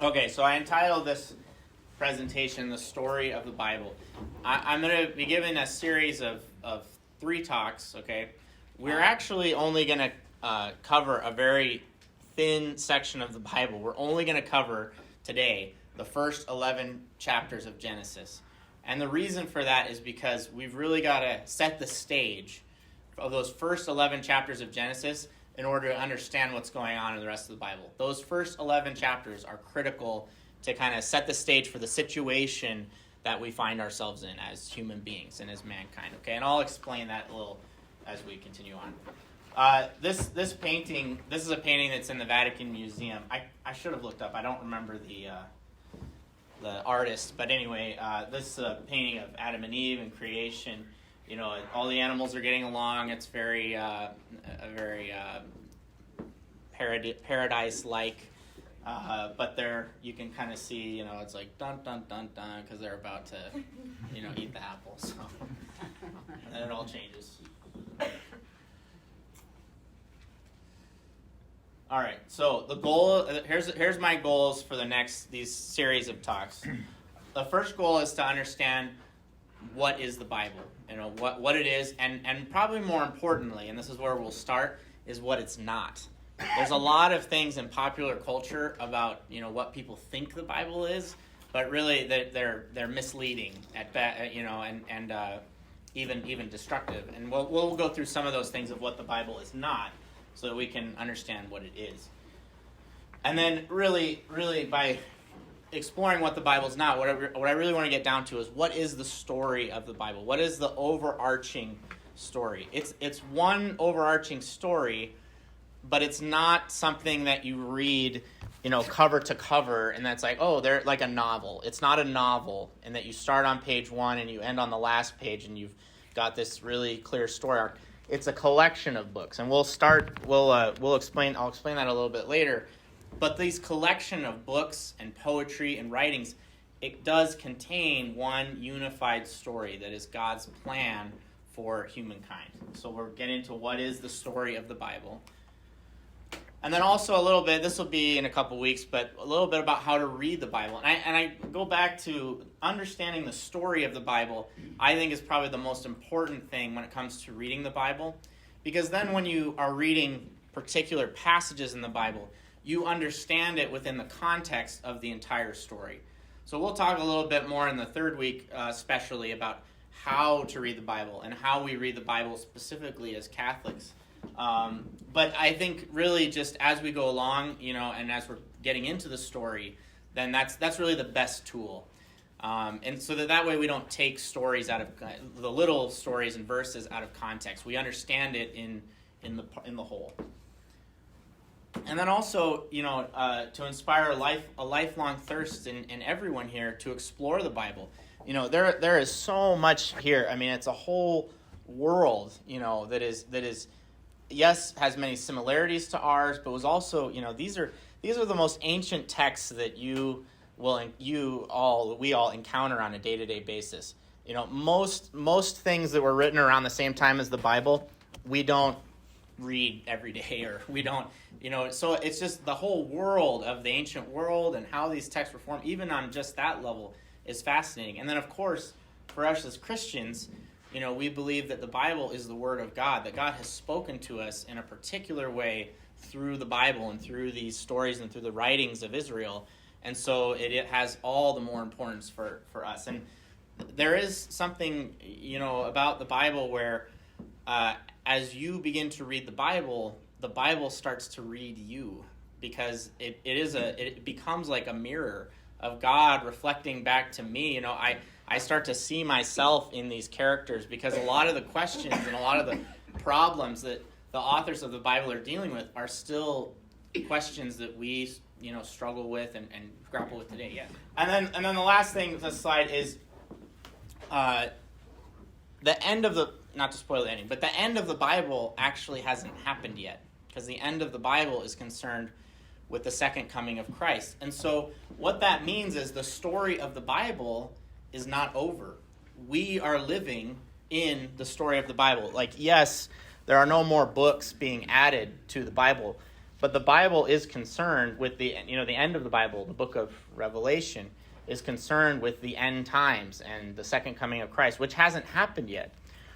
Okay, so I entitled this presentation, The Story of the Bible. I'm going to be giving a series of 3 talks, okay? We're actually only going to cover a very thin section of the Bible. We're only going to cover today the first 11 chapters of Genesis. And the reason for that is because we've really got to set the stage of those first 11 chapters of Genesis in order to understand what's going on in the rest of the Bible. Those first 11 chapters are critical to kind of set the stage for the situation that we find ourselves in as human beings and as mankind. Okay, and I'll explain that a little as we continue on. This painting, this is a painting that's in the Vatican Museum. I should have looked up. I don't remember the artist, but anyway, this is a painting of Adam and Eve and creation. You know, all the animals are getting along. It's very paradise-like. But you can kind of see, you know, it's like dun dun dun dun because they're about to, you know, eat the apple. So, and then it all changes. All right. So the goal here's my goals for these series of talks. The first goal is to understand what is the Bible, you know, what it is, and probably more importantly, and this is where we'll start, is what it's not. There's a lot of things in popular culture about, you know, what people think the Bible is, but really they're misleading at best, you know, and even destructive. And we'll go through some of those things of what the Bible is not, so that we can understand what it is. And then really by exploring what the Bible's not, what I really want to get down to is what is the story of the Bible? What is the overarching story? It's one overarching story, but it's not something that you read, you know, cover to cover, and that's like, oh, they're like a novel. It's not a novel, and that you start on page 1 and you end on the last page, and you've got this really clear story arc. It's a collection of books, and I'll explain that a little bit later. But these collection of books and poetry and writings, it does contain one unified story that is God's plan for humankind. So we're getting into what is the story of the Bible. And then also a little bit, this will be in a couple weeks, but a little bit about how to read the Bible. And I go back to understanding the story of the Bible, I think is probably the most important thing when it comes to reading the Bible. Because then when you are reading particular passages in the Bible, you understand it within the context of the entire story. So we'll talk a little bit more in the third week, especially about how to read the Bible and how we read the Bible specifically as Catholics. But I think really just as we go along, you know, and as we're getting into the story, then that's really the best tool. And so that way we don't take stories out of the little stories and verses out of context. We understand it in the whole. And then also, you know, to inspire a lifelong thirst in everyone here to explore the Bible. You know, there is so much here. I mean, it's a whole world, you know, that is yes, has many similarities to ours, but was also, you know, these are the most ancient texts that we all encounter on a day-to-day basis. You know, most things that were written around the same time as the Bible, we don't read every day, or we don't, you know, so it's just the whole world of the ancient world and how these texts were formed, even on just that level, is fascinating. And then, of course, for us as Christians, you know, we believe that the Bible is the Word of God, that God has spoken to us in a particular way through the Bible and through these stories and through the writings of Israel. And so it has all the more importance for us. And there is something, you know, about the Bible where as you begin to read the Bible starts to read you, because it becomes like a mirror of God reflecting back to me. You know, I start to see myself in these characters, because a lot of the questions and a lot of the problems that the authors of the Bible are dealing with are still questions that we, you know, struggle with and grapple with today. Yeah. And then the last thing with this slide is the end of the, not to spoil the ending, but the end of the Bible actually hasn't happened yet, because the end of the Bible is concerned with the second coming of Christ. And so what that means is the story of the Bible is not over. We are living in the story of the Bible. Like, yes, there are no more books being added to the Bible, But the Bible is concerned with the end of the Bible, the book of Revelation, is concerned with the end times and the second coming of Christ, which hasn't happened yet.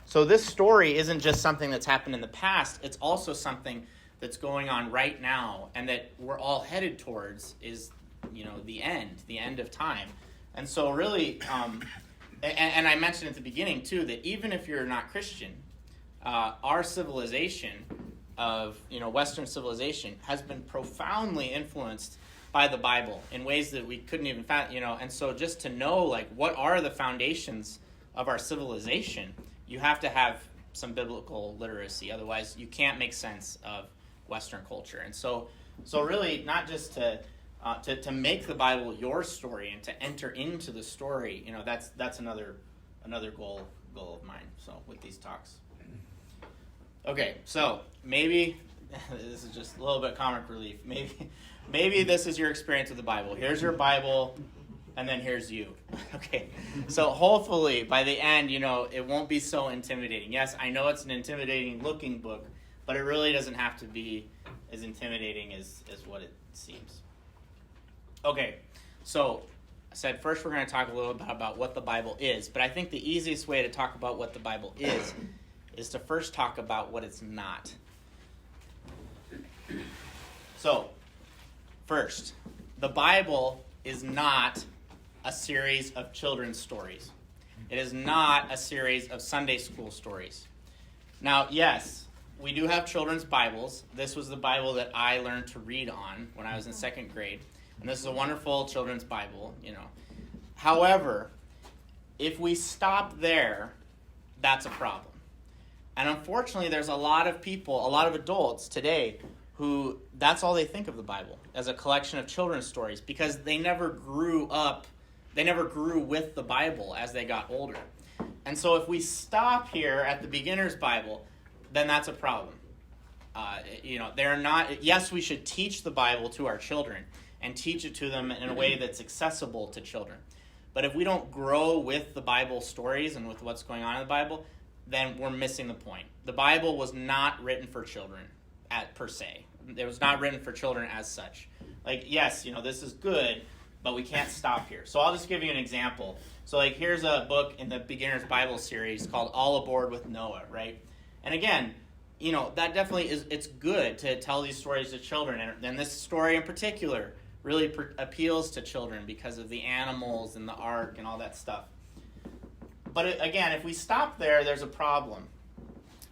So this story isn't just something that's happened in the past, it's also something that's going on right now and that we're all headed towards is, the end of time. And so really, and I mentioned at the beginning too, that even if you're not Christian, our civilization of, Western civilization has been profoundly influenced by the Bible in ways that we couldn't even fathom, and so just to know, like, what are the foundations of our civilization, you have to have some biblical literacy. Otherwise, you can't make sense of Western culture. And so really, not just to make the Bible your story and to enter into the story, that's another goal of mine. So with these talks. Okay, so maybe this is just a little bit comic relief. Maybe this is your experience with the Bible. Here's your Bible, and then here's you. Okay, so hopefully by the end, it won't be so intimidating. Yes, I know it's an intimidating looking book, but it really doesn't have to be as intimidating as what it seems. Okay, so I said first we're going to talk a little bit about what the Bible is, but I think the easiest way to talk about what the Bible is to first talk about what it's not. So, first, the Bible is not a series of children's stories. It is not a series of Sunday school stories. Now, yes, we do have children's Bibles. This was the Bible that I learned to read on when I was in second grade. And this is a wonderful children's Bible, However, if we stop there, that's a problem. And unfortunately, there's a lot of people, a lot of adults today who that's all they think of the Bible, as a collection of children's stories, because they never grew with the Bible as they got older. And so if we stop here at the beginner's Bible, then that's a problem. They're not, yes, we should teach the Bible to our children and teach it to them in a way that's accessible to children. But if we don't grow with the Bible stories and with what's going on in the Bible, then we're missing the point. The Bible was not written for children per se. It was not written for children as such. Like, yes, this is good, but we can't stop here. So I'll just give you an example. So here's a book in the Beginner's Bible series called All Aboard with Noah, right? And again, that definitely it's good to tell these stories to children. And this story in particular really appeals to children because of the animals and the ark and all that stuff. But again, if we stop there, there's a problem.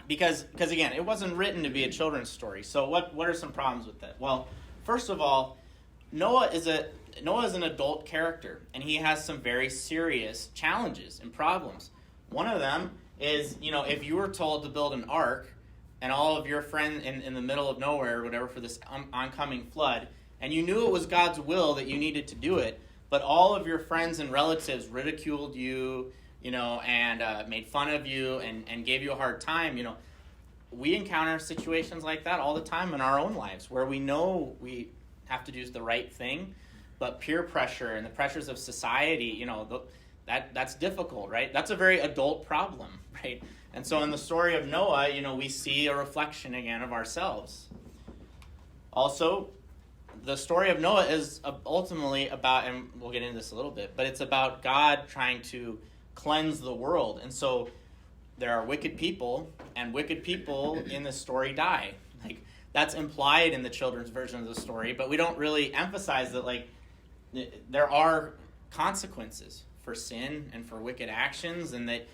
Because again, it wasn't written to be a children's story. So what are some problems with that? Well, first of all, Noah is an adult character, and he has some very serious challenges and problems. One of them is, if you were told to build an ark and all of your friends in the middle of nowhere or whatever for this oncoming flood, and you knew it was God's will that you needed to do it, but all of your friends and relatives ridiculed you, and made fun of you and gave you a hard time, we encounter situations like that all the time in our own lives where we know we have to do the right thing, but peer pressure and the pressures of society, that's difficult, right? That's a very adult problem, right? And so in the story of Noah, we see a reflection again of ourselves. Also, the story of Noah is ultimately about, and we'll get into this a little bit, but it's about God trying to cleanse the world. And so there are wicked people, and wicked people in the story die. That's implied in the children's version of the story, but we don't really emphasize that there are consequences for sin and for wicked actions, and that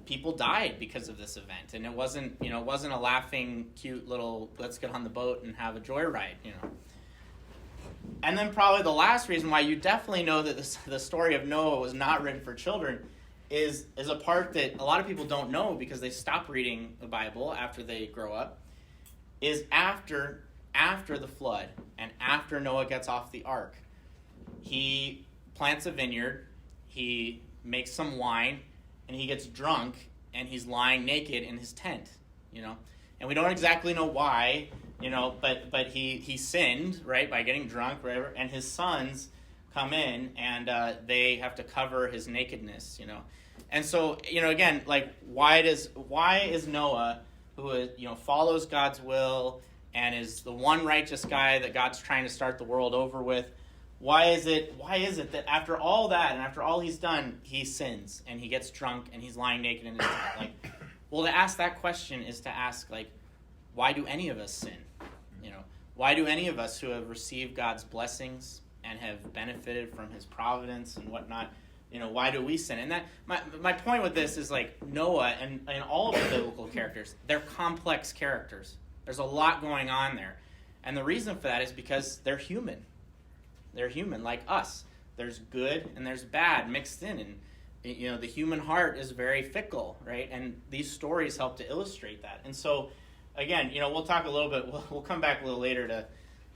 people died because of this event. And it wasn't a laughing, cute little let's get on the boat and have a joyride. And then probably the last reason why you definitely know that the story of Noah was not written for children is a part that a lot of people don't know because they stop reading the Bible after they grow up, is after the flood and after Noah gets off the ark. He plants a vineyard, he makes some wine, and he gets drunk, and he's lying naked in his tent, And we don't exactly know why, but he sinned, right, by getting drunk, whatever, and his sons come in, and they have to cover his nakedness, And so, again, why is Noah, who follows God's will and is the one righteous guy that God's trying to start the world over with, why is it that after all that and after all he's done, he sins and he gets drunk and he's lying naked in his tent? Like, well, to ask that question is to ask, like, why do any of us sin? Why do any of us who have received God's blessings and have benefited from his providence and whatnot, why do we sin? And that my point with this is, like, Noah and all of the biblical characters, they're complex characters. There's a lot going on there. And the reason for that is because they're human. They're human like us. There's good and there's bad mixed in. And, the human heart is very fickle, right? And these stories help to illustrate that. And so, again, we'll talk a little bit, we'll come back a little later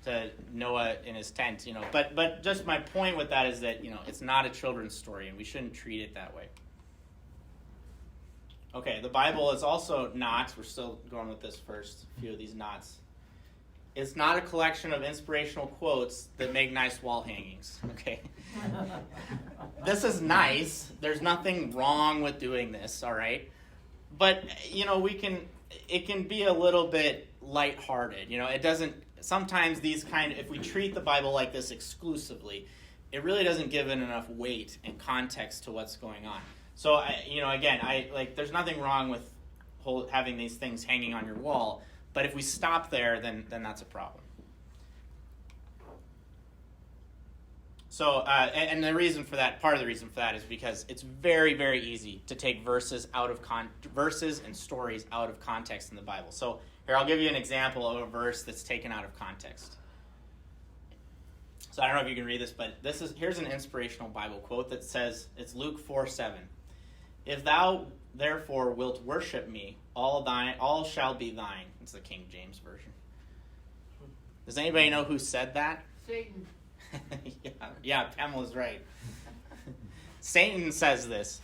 to Noah in his tent, But just my point with that is that, it's not a children's story, and we shouldn't treat it that way. Okay, the Bible is also not, we're still going with this first, a few of these nots. It's not a collection of inspirational quotes that make nice wall hangings, okay? This is nice. There's nothing wrong with doing this, all right? But, it can be a little bit lighthearted. It doesn't, sometimes if we treat the Bible like this exclusively, it really doesn't give it enough weight and context to what's going on. So, there's nothing wrong with having these things hanging on your wall, but if we stop there, then that's a problem. So, and the reason for that, part of the reason for that is because it's very, very easy to take verses and stories out of context in the Bible. So, here, I'll give you an example of a verse that's taken out of context. So, I don't know if you can read this, but here's an inspirational Bible quote that says, it's Luke 4:7. If thou therefore wilt worship me, all shall be thine. It's the King James Version. Does anybody know who said that? Satan. Yeah, Pamela's right. Satan says this.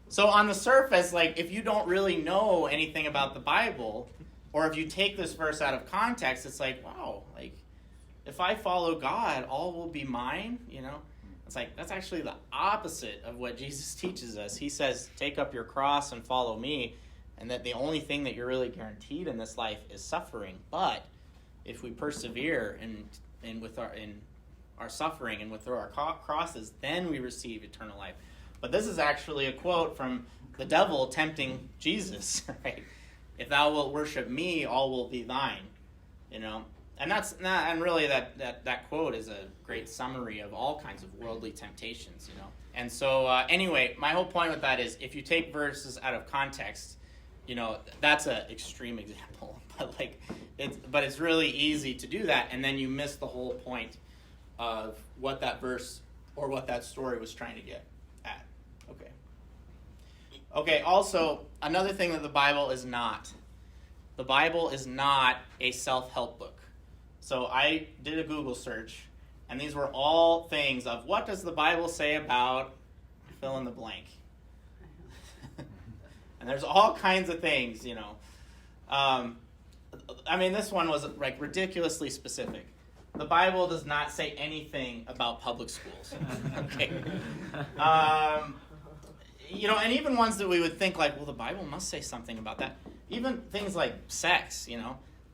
So on the surface, like, if you don't really know anything about the Bible, or if you take this verse out of context, it's like, wow, like, if I follow God, all will be mine, It's like, that's actually the opposite of what Jesus teaches us. He says, take up your cross and follow me, and that the only thing that you're really guaranteed in this life is suffering. But if we persevere in our suffering and with our crosses, then we receive eternal life. But this is actually a quote from the devil tempting Jesus, right? If thou wilt worship me, all will be thine, And that's not, and really that quote is a great summary of all kinds of worldly temptations, And so anyway, my whole point with that is, if you take verses out of context, that's an extreme example, but it's really easy to do that, and then you miss the whole point of what that verse or what that story was trying to get at. Okay. Also, another thing that the Bible is not. The Bible is not a self-help book. So I did a Google search, and these were all things of, what does the Bible say about fill in the blank? And there's all kinds of things, this one was, like, ridiculously specific. The Bible does not say anything about public schools. Okay. And even ones that we would think, like, well, the Bible must say something about that. Even things like sex,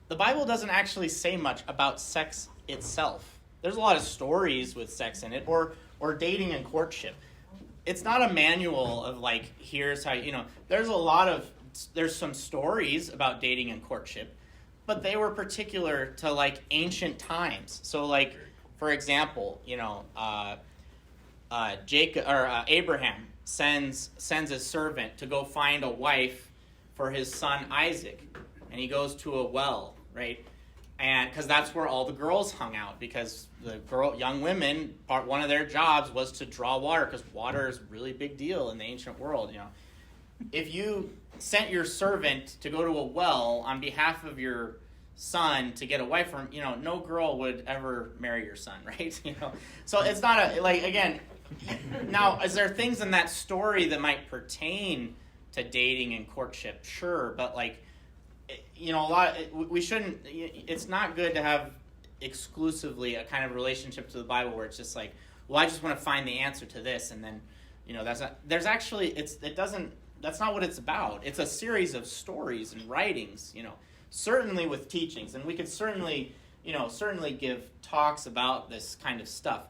The Bible doesn't actually say much about sex itself. There's a lot of stories with sex in it, or dating and courtship. It's not a manual of, like, here's how, there's some stories about dating and courtship, but they were particular to, like, ancient times. So, like, for example, Abraham sends his servant to go find a wife for his son Isaac, and he goes to a well, right? And because that's where all the girls hung out, because the young women, one of their jobs was to draw water, because water is a really big deal in the ancient world. If you sent your servant to go to a well on behalf of your son to get a wife from, no girl would ever marry your son, right? So it's not again. Now, is there things in that story that might pertain to dating and courtship? Sure, but we shouldn't. It's not good to have exclusively a kind of relationship to the Bible where it's just like, well, I just want to find the answer to this, and then, that's not. There's actually, that's not what it's about. It's a series of stories and writings, certainly with teachings, and we could certainly give talks about this kind of stuff.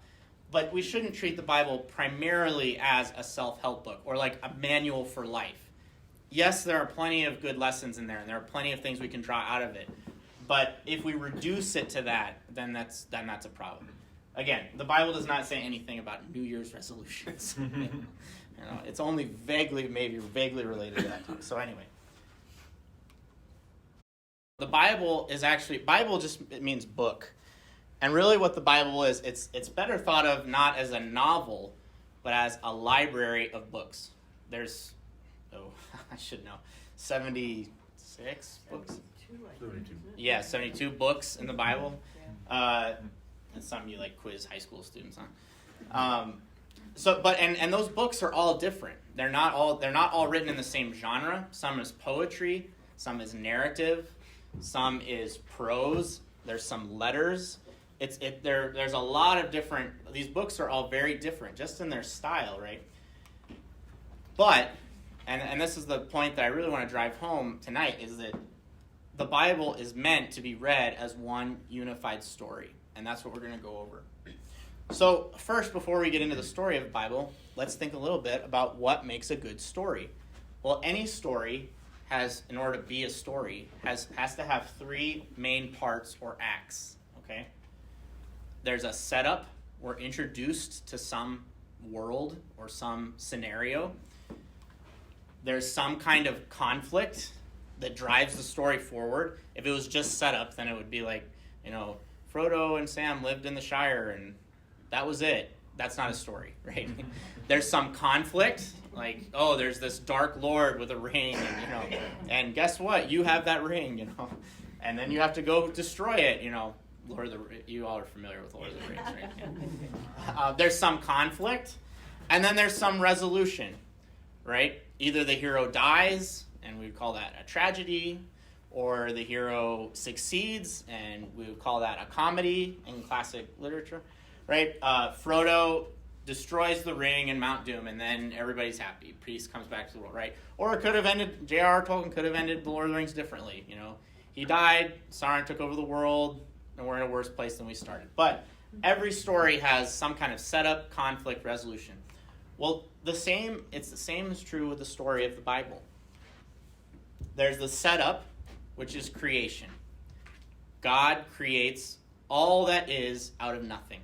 But we shouldn't treat the Bible primarily as a self-help book or like a manual for life. Yes, there are plenty of good lessons in there, and there are plenty of things we can draw out of it. But if we reduce it to that, then that's a problem. Again, the Bible does not say anything about New Year's resolutions. It's only vaguely related to that. So anyway, the Bible it means book. And really what the Bible is, it's better thought of not as a novel, but as a library of books. There's, I should know, 76 books? 72. Yeah, 72 books in the Bible. That's something you quiz high school students on. And those books are all different. They're not all written in the same genre. Some is poetry, some is narrative, some is prose. There's some letters. There's a lot of different. These books are all very different, just in their style, right? But, and this is the point that I really want to drive home tonight, is that the Bible is meant to be read as one unified story, and that's what we're going to go over. So first, before we get into the story of the Bible, let's think a little bit about what makes a good story. Well, any story in order to be a story, has to have three main parts or acts, okay? There's a setup. We're introduced to some world or some scenario. There's some kind of conflict that drives the story forward. If it was just setup, then it would be like, Frodo and Sam lived in the Shire and that was it. That's not a story, right? There's some conflict, like, there's this dark lord with a ring, and guess what? You have that ring, and then you have to go destroy it, you all are familiar with Lord of the Rings, right? There's some conflict, and then there's some resolution, right? Either the hero dies, and we would call that a tragedy, or the hero succeeds, and we would call that a comedy in classic literature, right? Frodo destroys the ring in Mount Doom, and then everybody's happy. Peace comes back to the world, right? Or it could have ended, J.R.R. Tolkien could have ended The Lord of the Rings differently, He died, Sauron took over the world, and we're in a worse place than we started. But every story has some kind of setup, conflict, resolution. Well, it's the same is true with the story of the Bible. There's the setup, which is creation. God creates all that is out of nothing.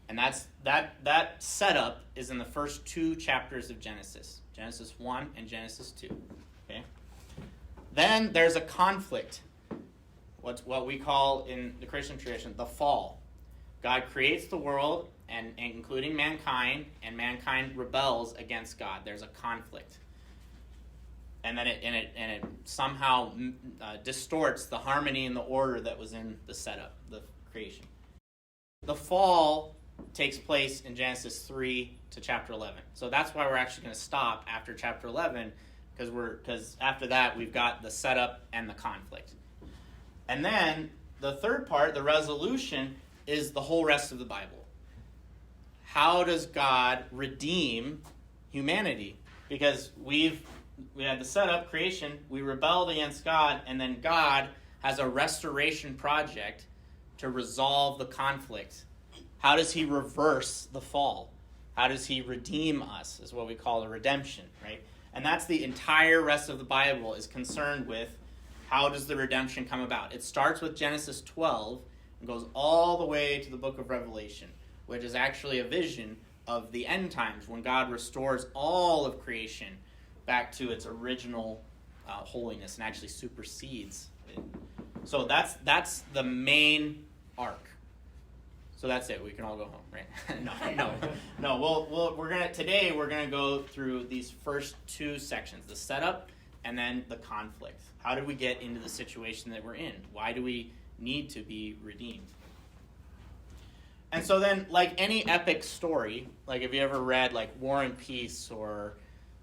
And that setup is in the first two chapters of Genesis. Genesis 1 and Genesis 2. Okay? Then there's a conflict. What we call in the Christian tradition the fall. God creates the world, and including mankind, and mankind rebels against God. There's a conflict. And then it somehow distorts the harmony and the order that was in the setup, the creation. The fall takes place in Genesis 3 to chapter 11. So that's why we're actually going to stop after chapter 11, because after that we've got the setup and the conflict. And then the third part, the resolution, is the whole rest of the Bible. How does God redeem humanity? Because we had the setup, creation, we rebelled against God, and then God has a restoration project to resolve the conflict. How does he reverse the fall? How does he redeem us, is what we call a redemption, right? And that's the entire rest of the Bible is concerned with. How does the redemption come about? It starts with Genesis 12 and goes all the way to the book of Revelation, which is actually a vision of the end times when God restores all of creation back to its original holiness and actually supersedes it. So that's the main arc. So that's it. We can all go home, right? No. Well, today we're gonna go through these first two sections: the setup and then the conflict. How did we get into the situation that we're in? Why do we need to be redeemed? And so then, like any epic story, like have you ever read like War and Peace or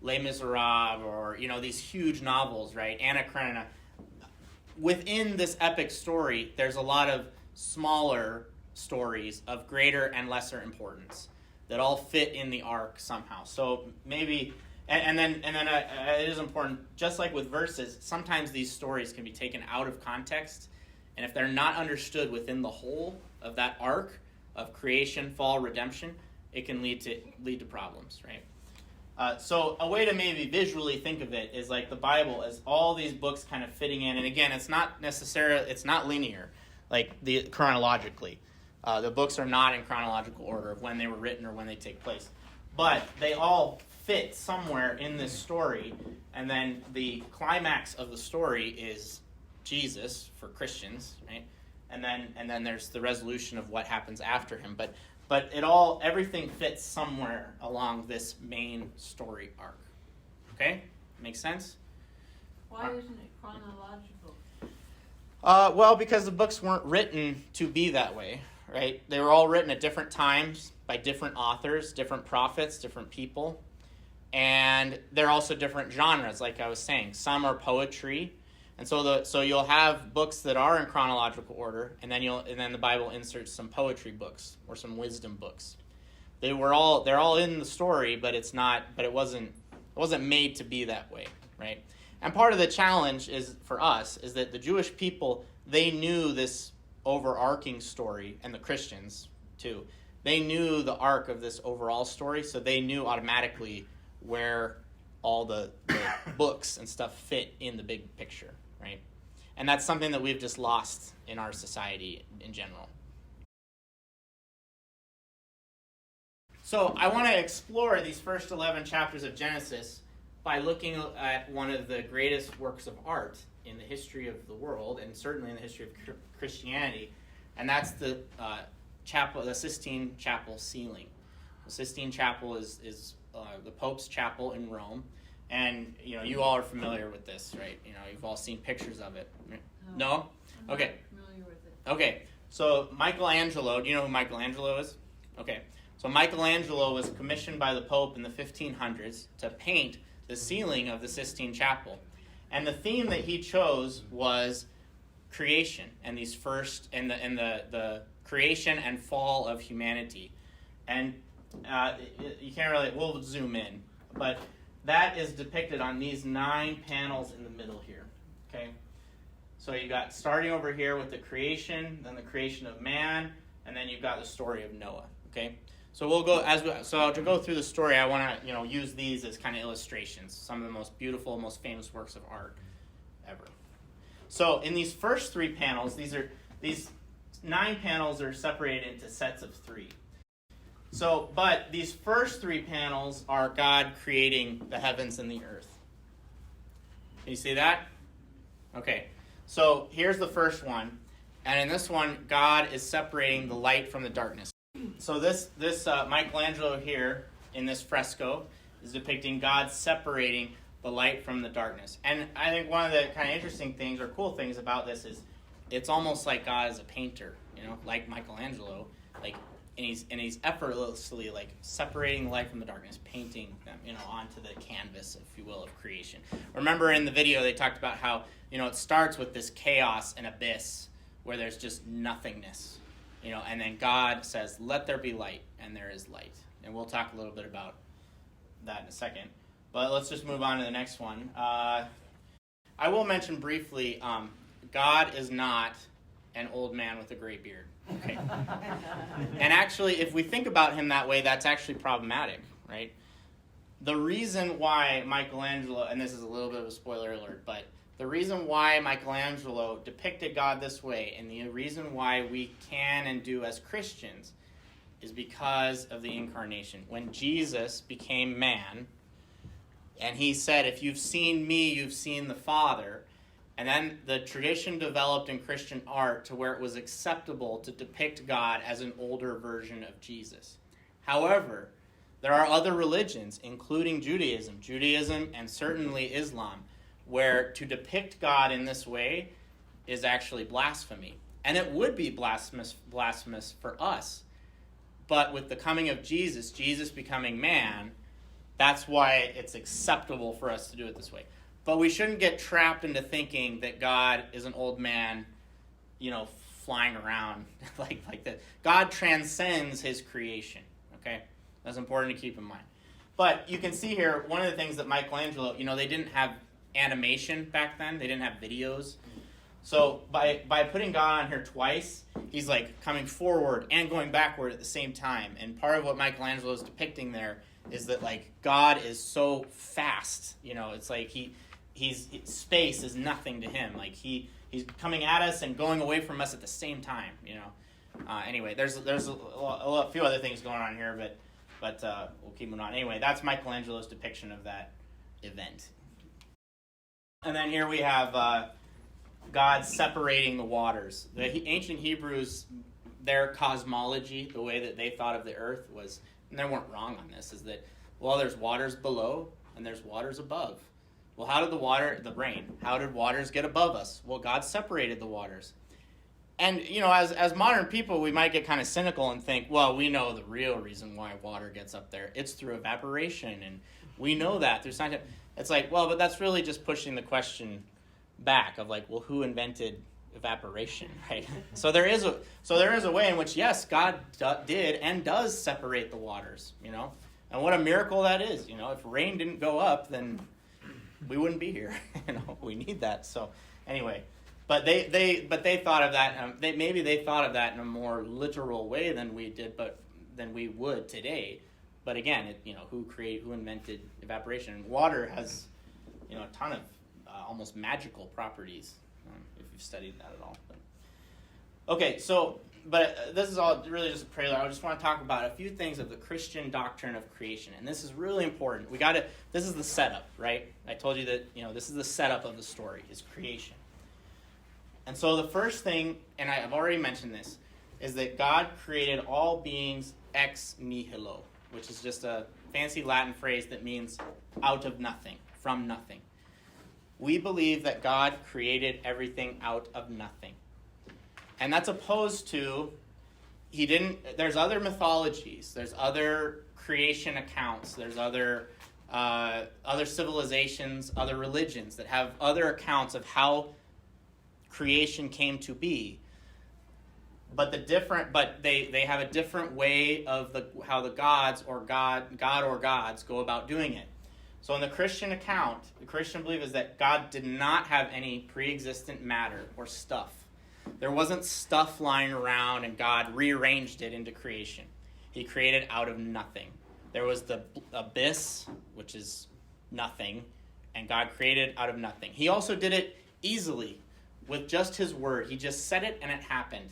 Les Miserables or these huge novels, right? Anna Karenina. Within this epic story, there's a lot of smaller stories of greater and lesser importance that all fit in the arc somehow. So maybe And then it is important, just like with verses, sometimes these stories can be taken out of context, and if they're not understood within the whole of that arc of creation, fall, redemption, it can lead to problems, right? So a way to maybe visually think of it is like the Bible as all these books kind of fitting in. And again, it's not linear, like chronologically. The books are not in chronological order of when they were written or when they take place. But they all fit somewhere in this story. And then the climax of the story is Jesus for Christians, right? And then there's the resolution of what happens after him. But everything fits somewhere along this main story arc. Okay? Makes sense? Why isn't it chronological? Well, because the books weren't written to be that way, right? They were all written at different times by different authors, different prophets, different people. And they're also different genres, like I was saying. Some are poetry. And so you'll have books that are in chronological order, and then the Bible inserts some poetry books or some wisdom books. They're all in the story, but it wasn't made to be that way, right? And part of the challenge for us is that the Jewish people, they knew this overarching story, and the Christians too. They knew the arc of this overall story, so they knew automatically where all the books and stuff fit in the big picture, right? And that's something that we've just lost in our society in general. So I want to explore these first 11 chapters of Genesis by looking at one of the greatest works of art in the history of the world, and certainly in the history of Christianity, and that's the Sistine Chapel ceiling. The Sistine Chapel is the Pope's chapel in Rome. And, you all are familiar with this, right? You've all seen pictures of it. No? Okay. I'm not familiar with it. Okay. So Michelangelo, do you know who Michelangelo is? Okay. So Michelangelo was commissioned by the Pope in the 1500s to paint the ceiling of the Sistine Chapel. And the theme that he chose was creation and the creation and fall of humanity. And you can't really, we'll zoom in, but that is depicted on these 9 panels in the middle here, okay? So you got starting over here with the creation, then the creation of man, and then you've got the story of Noah, okay? So to go through the story, I want to use these as kind of illustrations, some of the most beautiful, most famous works of art ever. So in these first 3 panels, these 9 panels are separated into sets of 3. So, but these first 3 panels are God creating the heavens and the earth. Can you see that? Okay. So here's the first one. And in this one, God is separating the light from the darkness. So this Michelangelo here in this fresco is depicting God separating the light from the darkness. And I think one of the kind of interesting things or cool things about this is it's almost like God is a painter, like Michelangelo, and he's effortlessly separating the light from the darkness, painting them, onto the canvas, if you will, of creation. Remember in the video they talked about how, it starts with this chaos and abyss where there's just nothingness, and then God says, "Let there be light," and there is light. And we'll talk a little bit about that in a second. But let's just move on to the next one. I will mention briefly, God is not an old man with a gray beard. Okay. And actually, if we think about him that way, that's actually problematic, right? The reason why Michelangelo, and this is a little bit of a spoiler alert, but the reason why Michelangelo depicted God this way, and the reason why we can and do as Christians, is because of the incarnation. When Jesus became man, and he said, "If you've seen me, you've seen the Father," and then the tradition developed in Christian art to where it was acceptable to depict God as an older version of Jesus. However, there are other religions, including Judaism and certainly Islam, where to depict God in this way is actually blasphemy. And it would be blasphemous for us. But with the coming of Jesus becoming man, that's why it's acceptable for us to do it this way. But we shouldn't get trapped into thinking that God is an old man, flying around like that. God transcends his creation, okay? That's important to keep in mind. But you can see here, one of the things that Michelangelo, they didn't have animation back then. They didn't have videos. So by putting God on here twice, he's like coming forward and going backward at the same time. And part of what Michelangelo is depicting there is that like God is so fast. It's like he's space is nothing to him. Like he's coming at us and going away from us at the same time. Anyway, there's a few other things going on here, but we'll keep moving on. Anyway, that's Michelangelo's depiction of that event. And then here we have God separating the waters. The ancient Hebrews, their cosmology, the way that they thought of the earth was, and they weren't wrong on this, is that, well, there's waters below and there's waters above. Well, how did the rain, how did waters get above us? Well, God separated the waters. And, as modern people, we might get kind of cynical and think, well, we know the real reason why water gets up there. It's through evaporation, and we know that through science. It's like, well, but that's really just pushing the question back of like, well, who invented evaporation, right? So there is a way in which, yes, God did and does separate the waters, and what a miracle that is. If rain didn't go up, then we wouldn't be here. We need that. So anyway, but they thought of that. They thought of that in a more literal way than we did, than we would today. But again, who invented evaporation? Water has, a ton of almost magical properties, if you've studied that at all. Okay, but this is all really just a prelude. I just want to talk about a few things of the Christian doctrine of creation, and this is really important. This is the setup, right? I told you that, this is the setup of the story, is creation. And so the first thing, and I've already mentioned this, is that God created all beings ex nihilo, which is just a fancy Latin phrase that means out of nothing, from nothing. We believe that God created everything out of nothing. And that's opposed to, there's other mythologies, there's other creation accounts, there's other civilizations, other religions that have other accounts of how creation came to be. But they have a different way of how the gods or God or gods go about doing it. So in the Christian account, the Christian belief is that God did not have any pre-existent matter or stuff. There wasn't stuff lying around and God rearranged it into creation. He created out of nothing. There was the abyss, which is nothing, and God created out of nothing. He also did it easily with just his word. He just said it and it happened.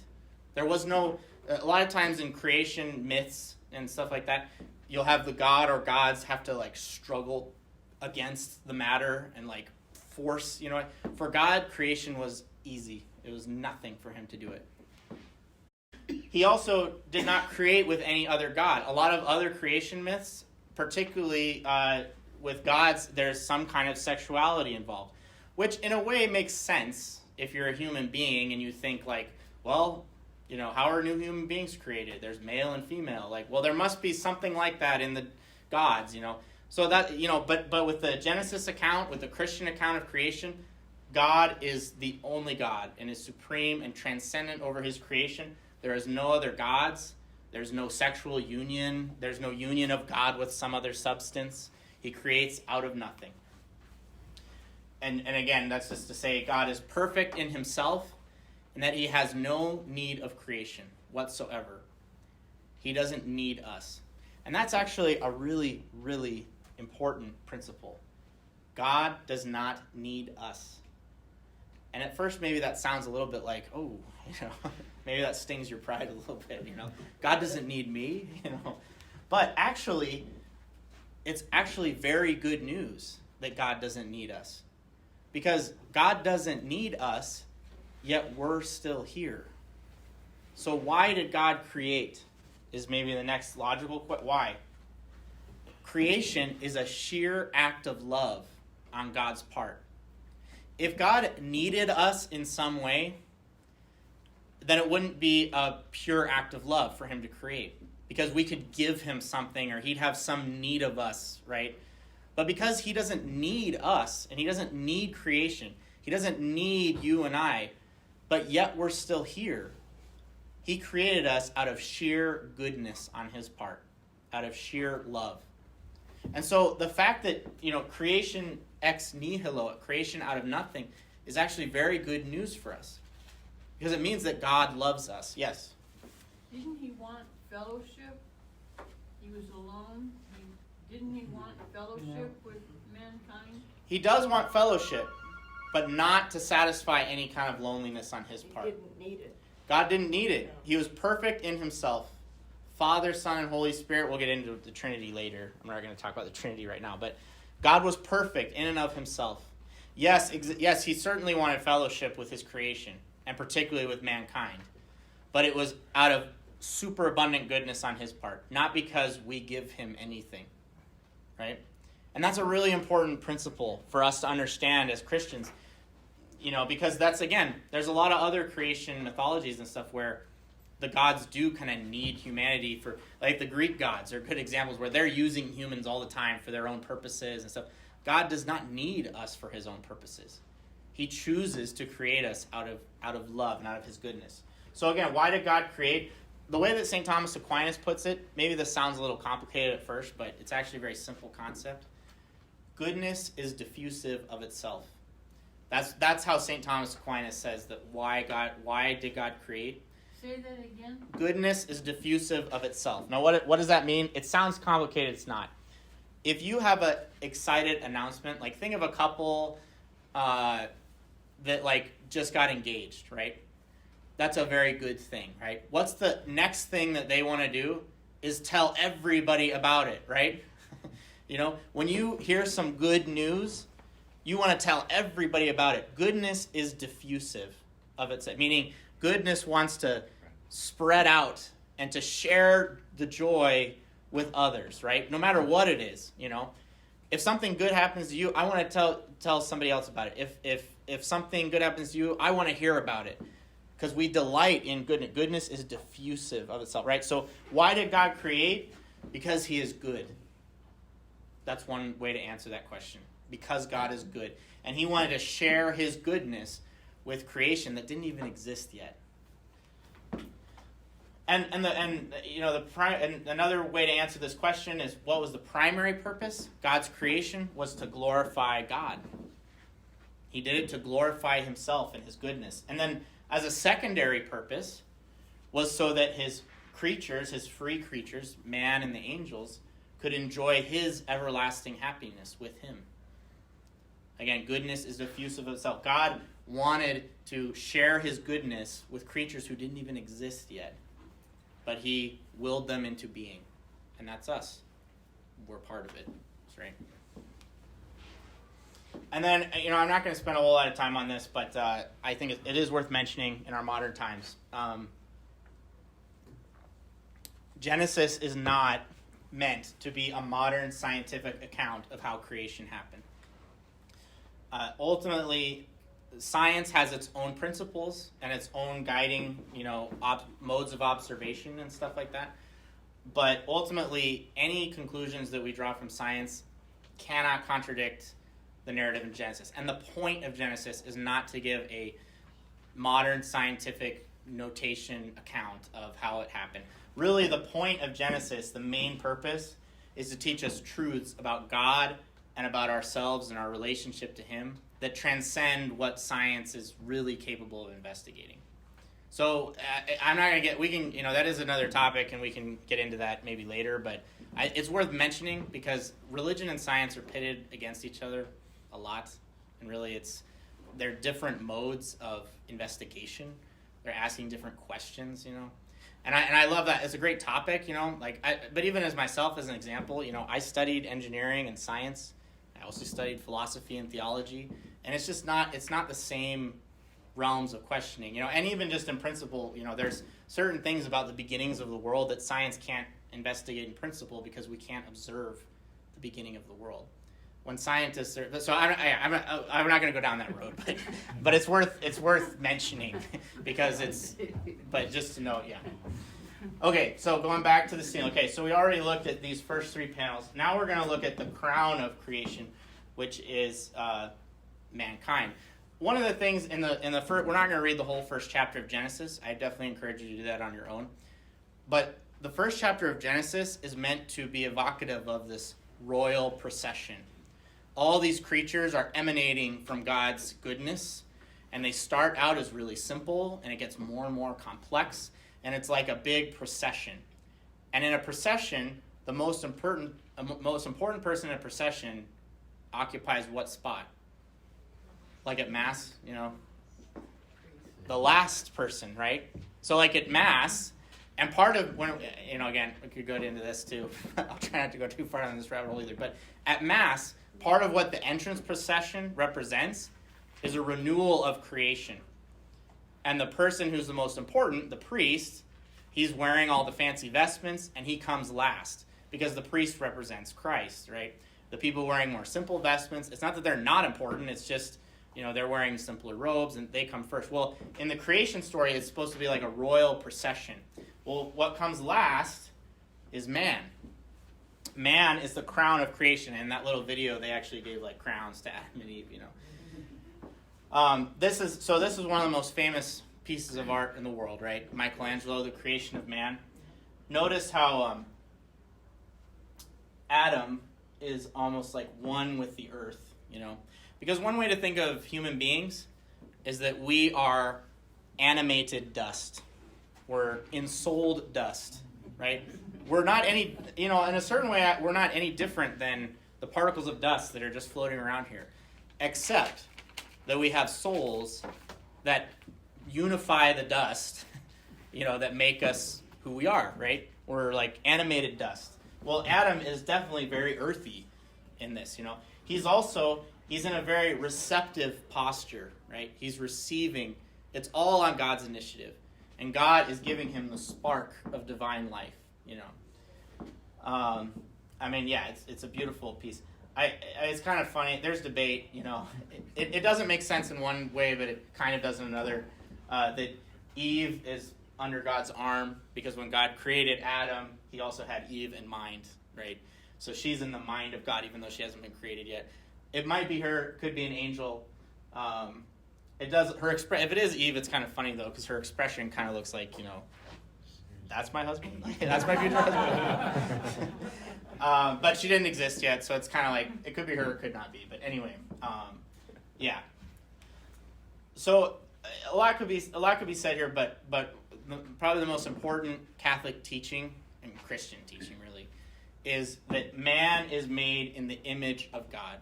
There was a lot of times in creation myths and stuff like that, you'll have the god or gods have to like struggle against the matter and like force, For God, creation was easy. It was nothing for him to do it. He also did not create with any other god. A lot of other creation myths, particularly with gods, there's some kind of sexuality involved, which in a way makes sense if you're a human being and you think like, well, how are new human beings created? There's male and female. Like, well, there must be something like that in the gods, So that, but with the Genesis account, with the Christian account of creation, God is the only God and is supreme and transcendent over his creation. There is no other gods. There's no sexual union. There's no union of God with some other substance. He creates out of nothing. And again, that's just to say God is perfect in himself and that he has no need of creation whatsoever. He doesn't need us. And that's actually a really, really important principle. God does not need us. And at first, maybe that sounds a little bit like, oh, maybe that stings your pride a little bit, God doesn't need me, But actually, it's actually very good news that God doesn't need us. Because God doesn't need us, yet we're still here. So why did God create? Is maybe the next logical question. Why? Creation is a sheer act of love on God's part. If God needed us in some way, then it wouldn't be a pure act of love for him to create. Because we could give him something or he'd have some need of us, right? But because he doesn't need us and he doesn't need creation, he doesn't need you and I, but yet we're still here. He created us out of sheer goodness on his part, out of sheer love. And so the fact that, creation ex nihilo, creation out of nothing, is actually very good news for us. Because it means that God loves us. Yes? Didn't he want fellowship? He was alone. Didn't he want fellowship with mankind? He does want fellowship, but not to satisfy any kind of loneliness on his part. He didn't need it. God didn't need it. He was perfect in himself. Father, Son, and Holy Spirit. We'll get into the Trinity later. I'm not going to talk about the Trinity right now. But God was perfect in and of himself. Yes, he certainly wanted fellowship with his creation, and particularly with mankind. But it was out of superabundant goodness on his part, not because we give him anything. Right? And that's a really important principle for us to understand as Christians. Because that's, again, there's a lot of other creation mythologies and stuff where the gods do kind of need humanity for, like the Greek gods are good examples where they're using humans all the time for their own purposes and stuff. God does not need us for his own purposes. He chooses to create us out of love and out of his goodness. So again, why did God create? The way that St. Thomas Aquinas puts it, maybe this sounds a little complicated at first, but it's actually a very simple concept. Goodness is diffusive of itself. That's how St. Thomas Aquinas says that why did God create? Say that again. Goodness is diffusive of itself. Now, what does that mean? It sounds complicated. It's not. If you have an excited announcement, like think of a couple that just got engaged, right? That's a very good thing, right? What's the next thing that they want to do is tell everybody about it, right? When you hear some good news, you want to tell everybody about it. Goodness is diffusive of itself, meaning goodness wants to spread out and to share the joy with others, right? No matter what it is, If something good happens to you, I want to tell somebody else about it. If something good happens to you, I want to hear about it. Because we delight in goodness. Goodness is diffusive of itself, right? So why did God create? Because he is good. That's one way to answer that question. Because God is good. And he wanted to share his goodness with creation that didn't even exist yet. And another way to answer this question is, what was the primary purpose? God's creation was to glorify God. He did it to glorify himself and his goodness. And then as a secondary purpose was so that his creatures, his free creatures, man and the angels, could enjoy his everlasting happiness with him. Again, goodness is diffusive of itself. God wanted to share his goodness with creatures who didn't even exist yet. But he willed them into being. And that's us. We're part of it. That's right. And then, I'm not going to spend a whole lot of time on this, but I think it is worth mentioning in our modern times. Genesis is not meant to be a modern scientific account of how creation happened. Ultimately, science has its own principles and its own guiding, modes of observation and stuff like that. But ultimately, any conclusions that we draw from science cannot contradict the narrative in Genesis. And the point of Genesis is not to give a modern scientific notation account of how it happened. Really, the point of Genesis, the main purpose, is to teach us truths about God and about ourselves and our relationship to him that transcend what science is really capable of investigating. So I'm not going to we can, that is another topic and we can get into that maybe later, but it's worth mentioning because religion and science are pitted against each other a lot. And really they're different modes of investigation. They're asking different questions, And I love that. It's a great topic, but even as myself as an example, I studied engineering and science. I also studied philosophy and theology. And it's not the same realms of questioning, and even just in principle, there's certain things about the beginnings of the world that science can't investigate in principle because we can't observe the beginning of the world. When scientists are, so I'm not going to go down that road, but it's worth mentioning because but just to know, yeah. Okay, so going back to the scene. Okay, so we already looked at these first three panels. Now we're going to look at the crown of creation, which is mankind. One of the things in the first, we're not going to read the whole first chapter of Genesis. I definitely encourage you to do that on your own. But the first chapter of Genesis is meant to be evocative of this royal procession. All these creatures are emanating from God's goodness, and they start out as really simple, and it gets more and more complex, and it's like a big procession. And in a procession, the most important person in a procession occupies what spot? Like at Mass, the last person, right? So like at Mass, and part of when, again, we could go into this too. I'll try not to go too far down this rabbit hole either. But at Mass, part of what the entrance procession represents is a renewal of creation. And the person who's the most important, the priest, he's wearing all the fancy vestments, and he comes last because the priest represents Christ, right? The people wearing more simple vestments, it's not that they're not important, it's just, they're wearing simpler robes and they come first. Well, in the creation story, it's supposed to be like a royal procession. Well, what comes last is man. Man is the crown of creation. In that little video, they actually gave like crowns to Adam and Eve, This is one of the most famous pieces of art in the world, right? Michelangelo, the creation of man. Notice how Adam is almost like one with the earth, Because one way to think of human beings is that we are animated dust. We're ensouled dust, right? We're not any, in a certain way, we're not any different than the particles of dust that are just floating around here, except that we have souls that unify the dust, that make us who we are, right? We're like animated dust. Well, Adam is definitely very earthy in this, He's in a very receptive posture, right? He's receiving. It's all on God's initiative. And God is giving him the spark of divine life, It's a beautiful piece. It's kind of funny. There's debate, It doesn't make sense in one way, but it kind of does in another. That Eve is under God's arm because when God created Adam, he also had Eve in mind, right? So she's in the mind of God, even though she hasn't been created yet. It might be her, could be an angel. If it is Eve, it's kind of funny though, because her expression kind of looks like, that's my husband, that's my future husband. But she didn't exist yet, so it's kind of like it could be her, it could not be. But anyway, yeah. So a lot could be said here, but probably the most important Catholic teaching and Christian teaching really is that man is made in the image of God.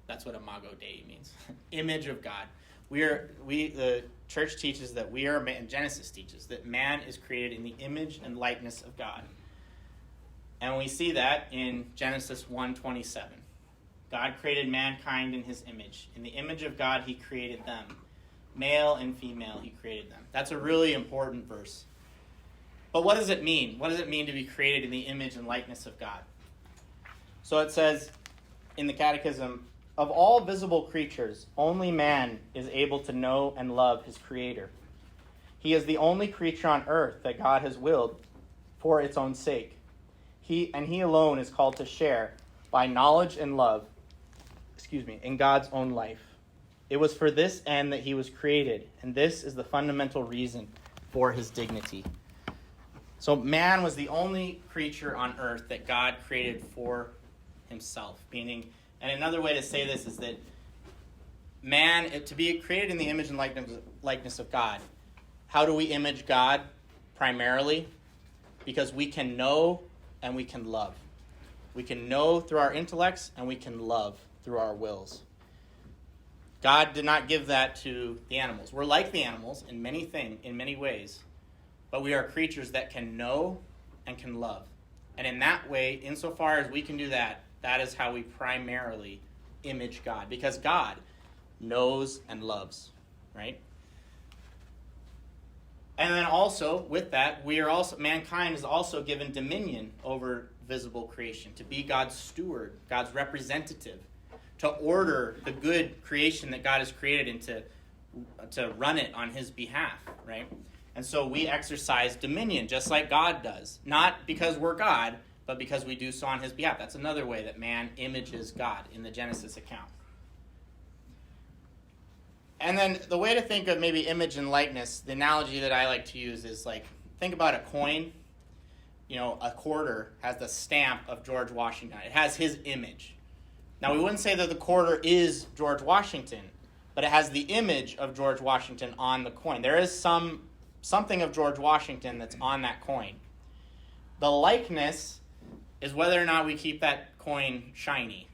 That's what Imago Dei means. Image of God. The church teaches that we are, and Genesis teaches, that man is created in the image and likeness of God. And we see that in Genesis 1:27. God created mankind in his image. In the image of God, he created them. Male and female, he created them. That's a really important verse. But what does it mean? What does it mean to be created in the image and likeness of God? So it says in the Catechism, of all visible creatures, only man is able to know and love his Creator. He is the only creature on earth that God has willed for its own sake. He alone is called to share by knowledge and love, in God's own life. It was for this end that he was created, and this is the fundamental reason for his dignity. So man was the only creature on earth that God created for himself, meaning, and another way to say this is that man, to be created in the image and likeness of God, how do we image God primarily? Because we can know and we can love. We can know through our intellects and we can love through our wills. God did not give that to the animals. We're like the animals in many ways, but we are creatures that can know and can love. And in that way, insofar as we can do that, that is how we primarily image God, because God knows and loves, right? And then also, with that, mankind is also given dominion over visible creation, to be God's steward, God's representative, to order the good creation that God has created and to run it on his behalf, right? And so we exercise dominion just like God does, not because we're God, but because we do so on his behalf. That's another way that man images God in the Genesis account. And then the way to think of maybe image and likeness, the analogy that I like to use is like, think about a coin. a quarter has the stamp of George Washington. It has his image. Now, we wouldn't say that the quarter is George Washington, but it has the image of George Washington on the coin. There is something of George Washington that's on that coin. The likeness is whether or not we keep that coin shiny,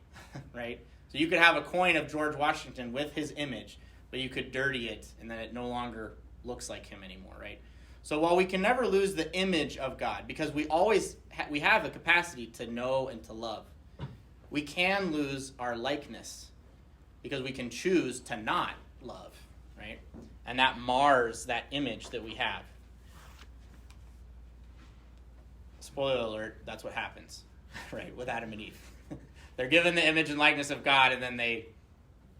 right? So you could have a coin of George Washington with his image, but you could dirty it, and then it no longer looks like him anymore, right? So while we can never lose the image of God, because we always we have the capacity to know and to love, we can lose our likeness because we can choose to not love, right? And that mars that image that we have. Spoiler alert, that's what happens, right, with Adam and Eve. They're given the image and likeness of God, and then they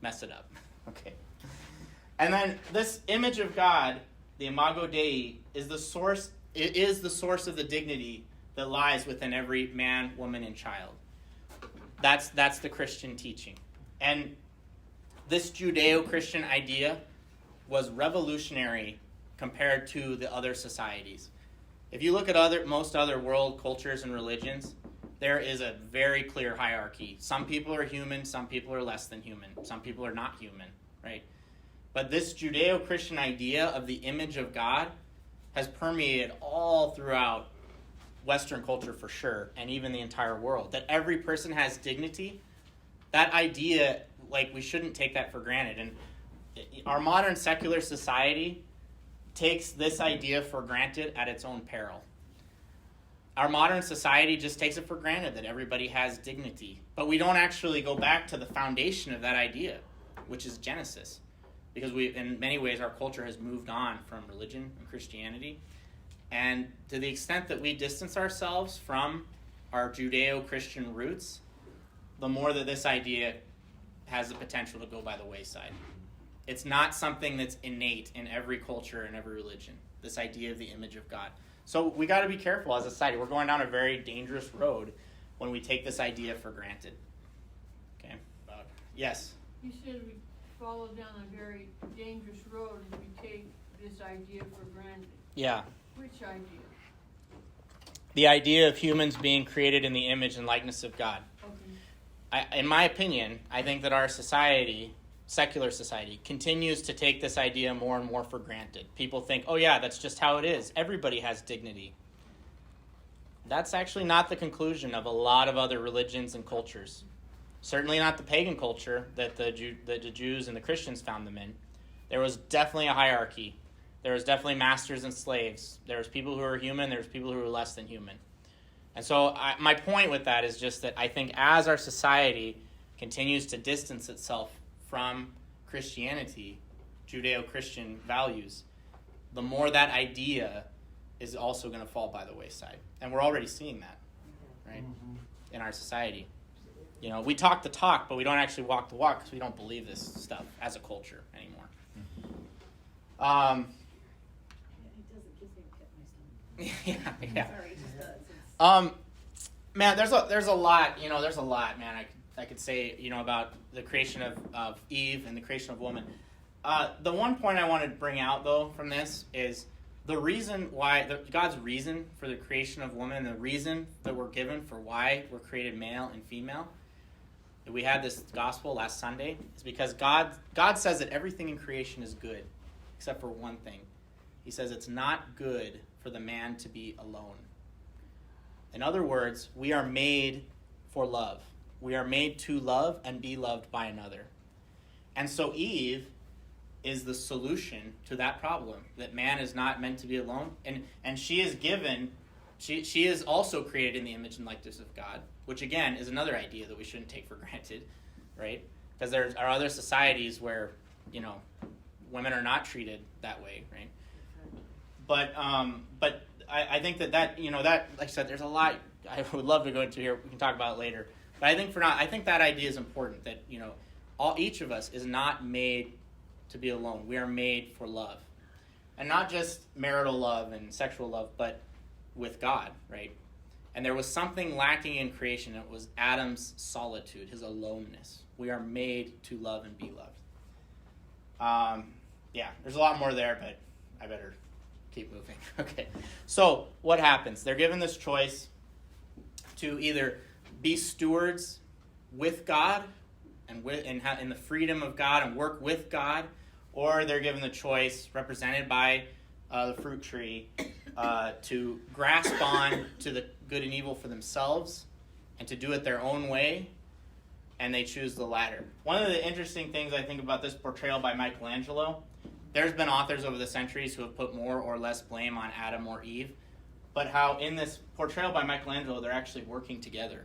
mess it up. Okay. And then this image of God, the Imago Dei, is the source. It is the source of the dignity that lies within every man, woman, and child. That's the Christian teaching. And this Judeo-Christian idea was revolutionary compared to the other societies. If you look at most other world cultures and religions, there is a very clear hierarchy. Some people are human, some people are less than human, some people are not human, right? But this Judeo-Christian idea of the image of God has permeated all throughout Western culture for sure, and even the entire world. That every person has dignity, that idea, we shouldn't take that for granted. And our modern secular society takes this idea for granted at its own peril. Our modern society just takes it for granted that everybody has dignity. But we don't actually go back to the foundation of that idea, which is Genesis. Because in many ways, our culture has moved on from religion and Christianity. And to the extent that we distance ourselves from our Judeo-Christian roots, the more that this idea has the potential to go by the wayside. It's not something that's innate in every culture and every religion, this idea of the image of God. So we got to be careful as a society. We're going down a very dangerous road when we take this idea for granted. Okay? Yes? You said we follow down a very dangerous road if we take this idea for granted. Yeah. Which idea? The idea of humans being created in the image and likeness of God. Okay. In my opinion, I think that our society, secular society, continues to take this idea more and more for granted. People think, oh yeah, that's just how it is. Everybody has dignity. That's actually not the conclusion of a lot of other religions and cultures. Certainly not the pagan culture that the Jews and the Christians found them in. There was definitely a hierarchy. There was definitely masters and slaves. There was people who were human. There was people who were less than human. And so my point with that is just that I think as our society continues to distance itself from Christianity, Judeo-Christian values, the more that idea is also going to fall by the wayside. And we're already seeing that, right, in our society. We talk the talk, but we don't actually walk the walk because we don't believe this stuff as a culture anymore. Yeah. Sorry, it just does. Man, there's a lot, man. I could say, about the creation of Eve and the creation of woman. The one point I want to bring out, though, from this is the reason why, God's reason for the creation of woman, the reason that we're given for why we're created male and female. We had this gospel last Sunday, is because God says that everything in creation is good, except for one thing. He says it's not good for the man to be alone. In other words, we are made for love. We are made to love and be loved by another. And so Eve is the solution to that problem, that man is not meant to be alone. And she is given, she is also created in the image and likeness of God, which again is another idea that we shouldn't take for granted, right? Because there are other societies where, women are not treated that way, right? But I think that that, like I said, there's a lot I would love to go into here. We can talk about it later. But I think that idea is important, that, each of us is not made to be alone. We are made for love. And not just marital love and sexual love, but with God, right? And there was something lacking in creation. It was Adam's solitude, his aloneness. We are made to love and be loved. There's a lot more there, but I better keep moving. Okay. So what happens? They're given this choice to either be stewards with God and in the freedom of God and work with God, or they're given the choice, represented by the fruit tree, to grasp on to the good and evil for themselves and to do it their own way, and they choose the latter. One of the interesting things I think about this portrayal by Michelangelo, there's been authors over the centuries who have put more or less blame on Adam or Eve, but how in this portrayal by Michelangelo, they're actually working together.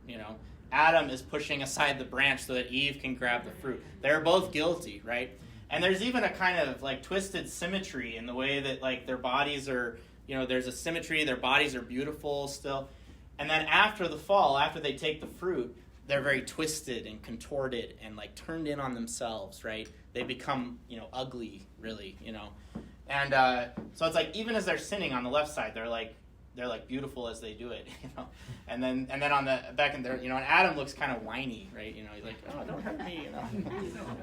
You know, Adam is pushing aside the branch so that Eve can grab the fruit. They're both guilty, right? And there's even a kind of like twisted symmetry in the way that like their bodies are, you know, there's a symmetry, their bodies are beautiful still. And then after the fall, after they take the fruit, they're very twisted and contorted and like turned in on themselves, right? They become, you know, ugly, really, you know. And so it's like even as they're sinning on the left side, they're like beautiful as they do it, you know. And then on the back end there, you know, and Adam looks kind of whiny, right? You know, he's like, oh, don't hurt me, you know.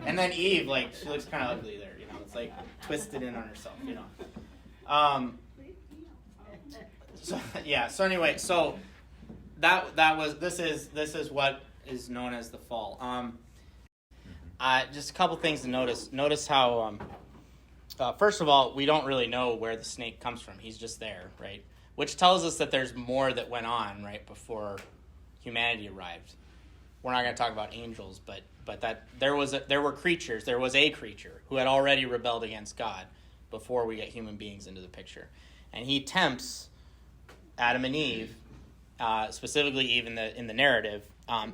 And then Eve, like, she looks kind of ugly there, you know. It's like twisted in on herself, you know. So yeah. So anyway, so this is what is known as the fall. Just a couple things to notice. Notice how first of all, we don't really know where the snake comes from. He's just there, right? Which tells us that there's more that went on right before humanity arrived. We're not going to talk about angels, but that there was a creature who had already rebelled against God before we get human beings into the picture, and he tempts Adam and Eve, specifically Eve in the narrative. Devil.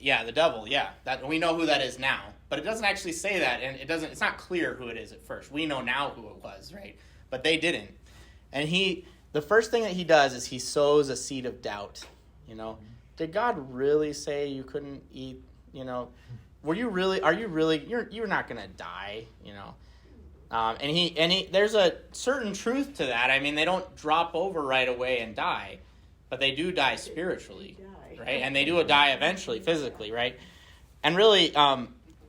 Yeah, the devil. Yeah, that we know who that is now, but it doesn't actually say that, and it's not clear who it is at first. We know now who it was, right? But they didn't, and the first thing that he does is he sows a seed of doubt. You know, did God really say you couldn't eat? You know, are you really? You're not gonna die. You know, and there's a certain truth to that. I mean, they don't drop over right away and die, but they do die spiritually, right? And they do die eventually physically, right? And really,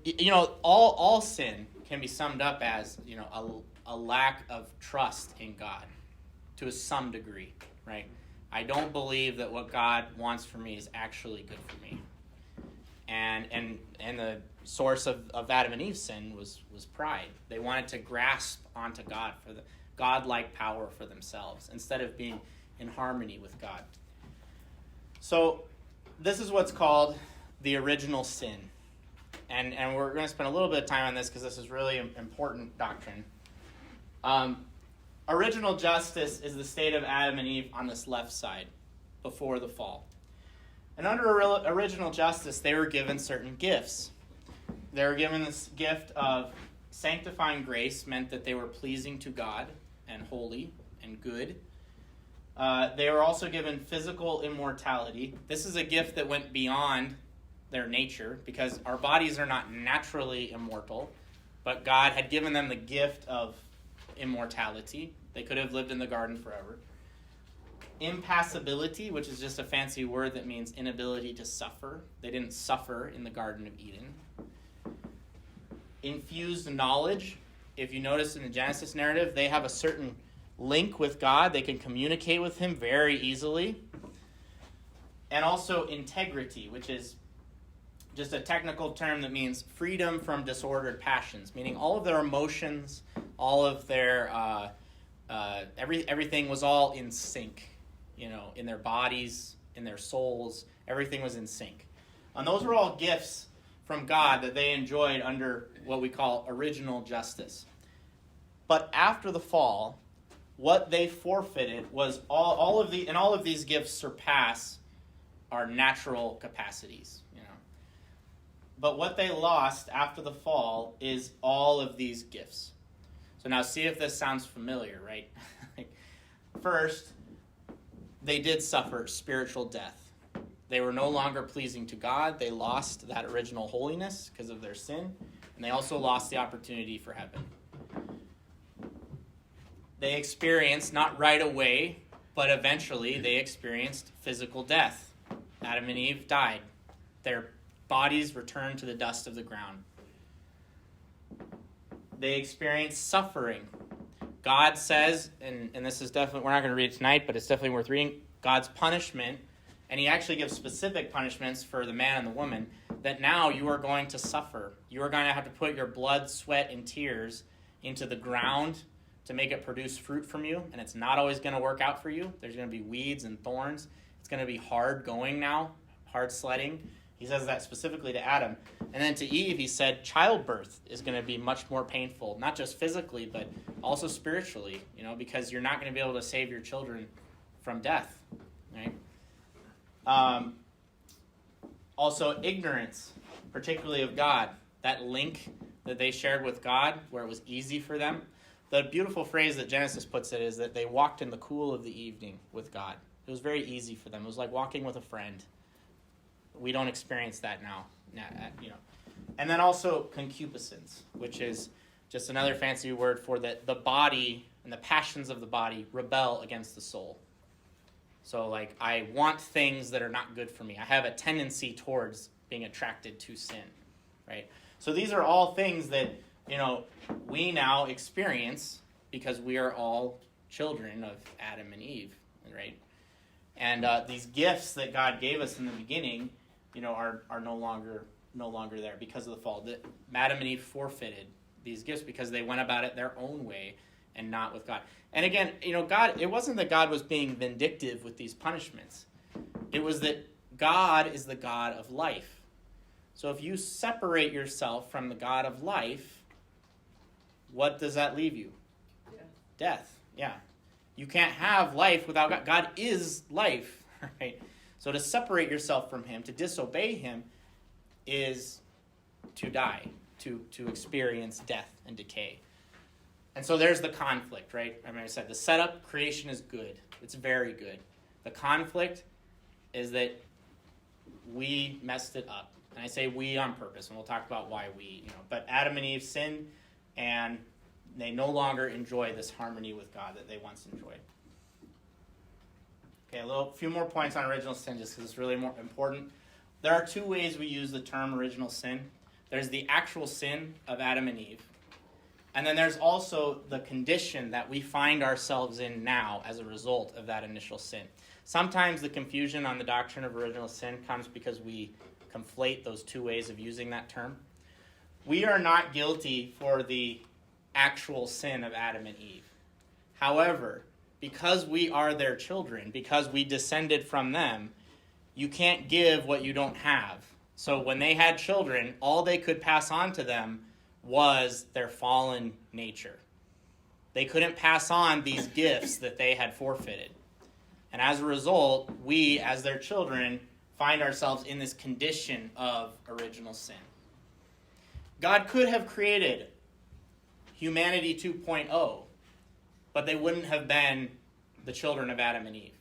you know, all sin can be summed up as, you know, a lack of trust in God. To some degree, right? I don't believe that what God wants for me is actually good for me. And the source of Adam and Eve's sin was pride. They wanted to grasp onto God for the godlike power for themselves instead of being in harmony with God. So this is what's called the original sin. And we're going to spend a little bit of time on this because this is really important doctrine. Original justice is the state of Adam and Eve on this left side before the fall. And under original justice, they were given certain gifts. They were given this gift of sanctifying grace, meant that they were pleasing to God and holy and good. They were also given physical immortality. This is a gift that went beyond their nature because our bodies are not naturally immortal, but God had given them the gift of immortality. They could have lived in the garden forever. Impassibility, which is just a fancy word that means inability to suffer. They didn't suffer in the Garden of Eden. Infused knowledge. If you notice in the Genesis narrative, they have a certain link with God. They can communicate with him very easily. And also integrity, which is just a technical term that means freedom from disordered passions, meaning all of their emotions, all of their everything was all in sync, you know, in their bodies, in their souls, everything was in sync. And those were all gifts from God that they enjoyed under what we call original justice. But after the fall, what they forfeited was all of these gifts surpass our natural capacities, you know. But what they lost after the fall is all of these gifts. So now see if this sounds familiar, right? First, they did suffer spiritual death. They were no longer pleasing to God. They lost that original holiness because of their sin. And they also lost the opportunity for heaven. They experienced, not right away, but eventually they experienced physical death. Adam and Eve died. Their bodies returned to the dust of the ground. They experienced suffering. God says, and this is definitely, we're not going to read it tonight, but it's definitely worth reading, God's punishment, and he actually gives specific punishments for the man and the woman, that now you are going to suffer. You are going to have to put your blood, sweat, and tears into the ground to make it produce fruit from you, and it's not always going to work out for you. There's going to be weeds and thorns. It's going to be hard going now, hard sledding. He says that specifically to Adam. And then to Eve, he said childbirth is going to be much more painful, not just physically, but also spiritually, because you're not going to be able to save your children from death, right? Also, ignorance, particularly of God, that link that they shared with God where it was easy for them. The beautiful phrase that Genesis puts it is that they walked in the cool of the evening with God. It was very easy for them. It was like walking with a friend. We don't experience that now. And then also concupiscence, which is just another fancy word for that the body and the passions of the body rebel against the soul. So like I want things that are not good for me. I have a tendency towards being attracted to sin, right? So these are all things that, we now experience because we are all children of Adam and Eve, right? And these gifts that God gave us in the beginning, are no longer there because of the fall. That Adam and Eve forfeited these gifts because they went about it their own way and not with God. And again, God, it wasn't that God was being vindictive with these punishments. It was that God is the God of life. So if you separate yourself from the God of life, what does that leave you? Death. Yeah. You can't have life without God. God is life, right? So to separate yourself from him, to disobey him, is to die, to experience death and decay. And so there's the conflict, right? I said the setup, creation is good. It's very good. The conflict is that we messed it up. And I say we on purpose, and we'll talk about why we, But Adam and Eve sinned, and they no longer enjoy this harmony with God that they once enjoyed. Okay, few more points on original sin, just because it's really more important. There are two ways we use the term original sin. There's the actual sin of Adam and Eve. And then there's also the condition that we find ourselves in now as a result of that initial sin. Sometimes the confusion on the doctrine of original sin comes because we conflate those two ways of using that term. We are not guilty for the actual sin of Adam and Eve. However, because we are their children, because we descended from them, you can't give what you don't have. So when they had children, all they could pass on to them was their fallen nature. They couldn't pass on these gifts that they had forfeited. And as a result, we, as their children, find ourselves in this condition of original sin. God could have created humanity 2.0, but they wouldn't have been the children of Adam and Eve.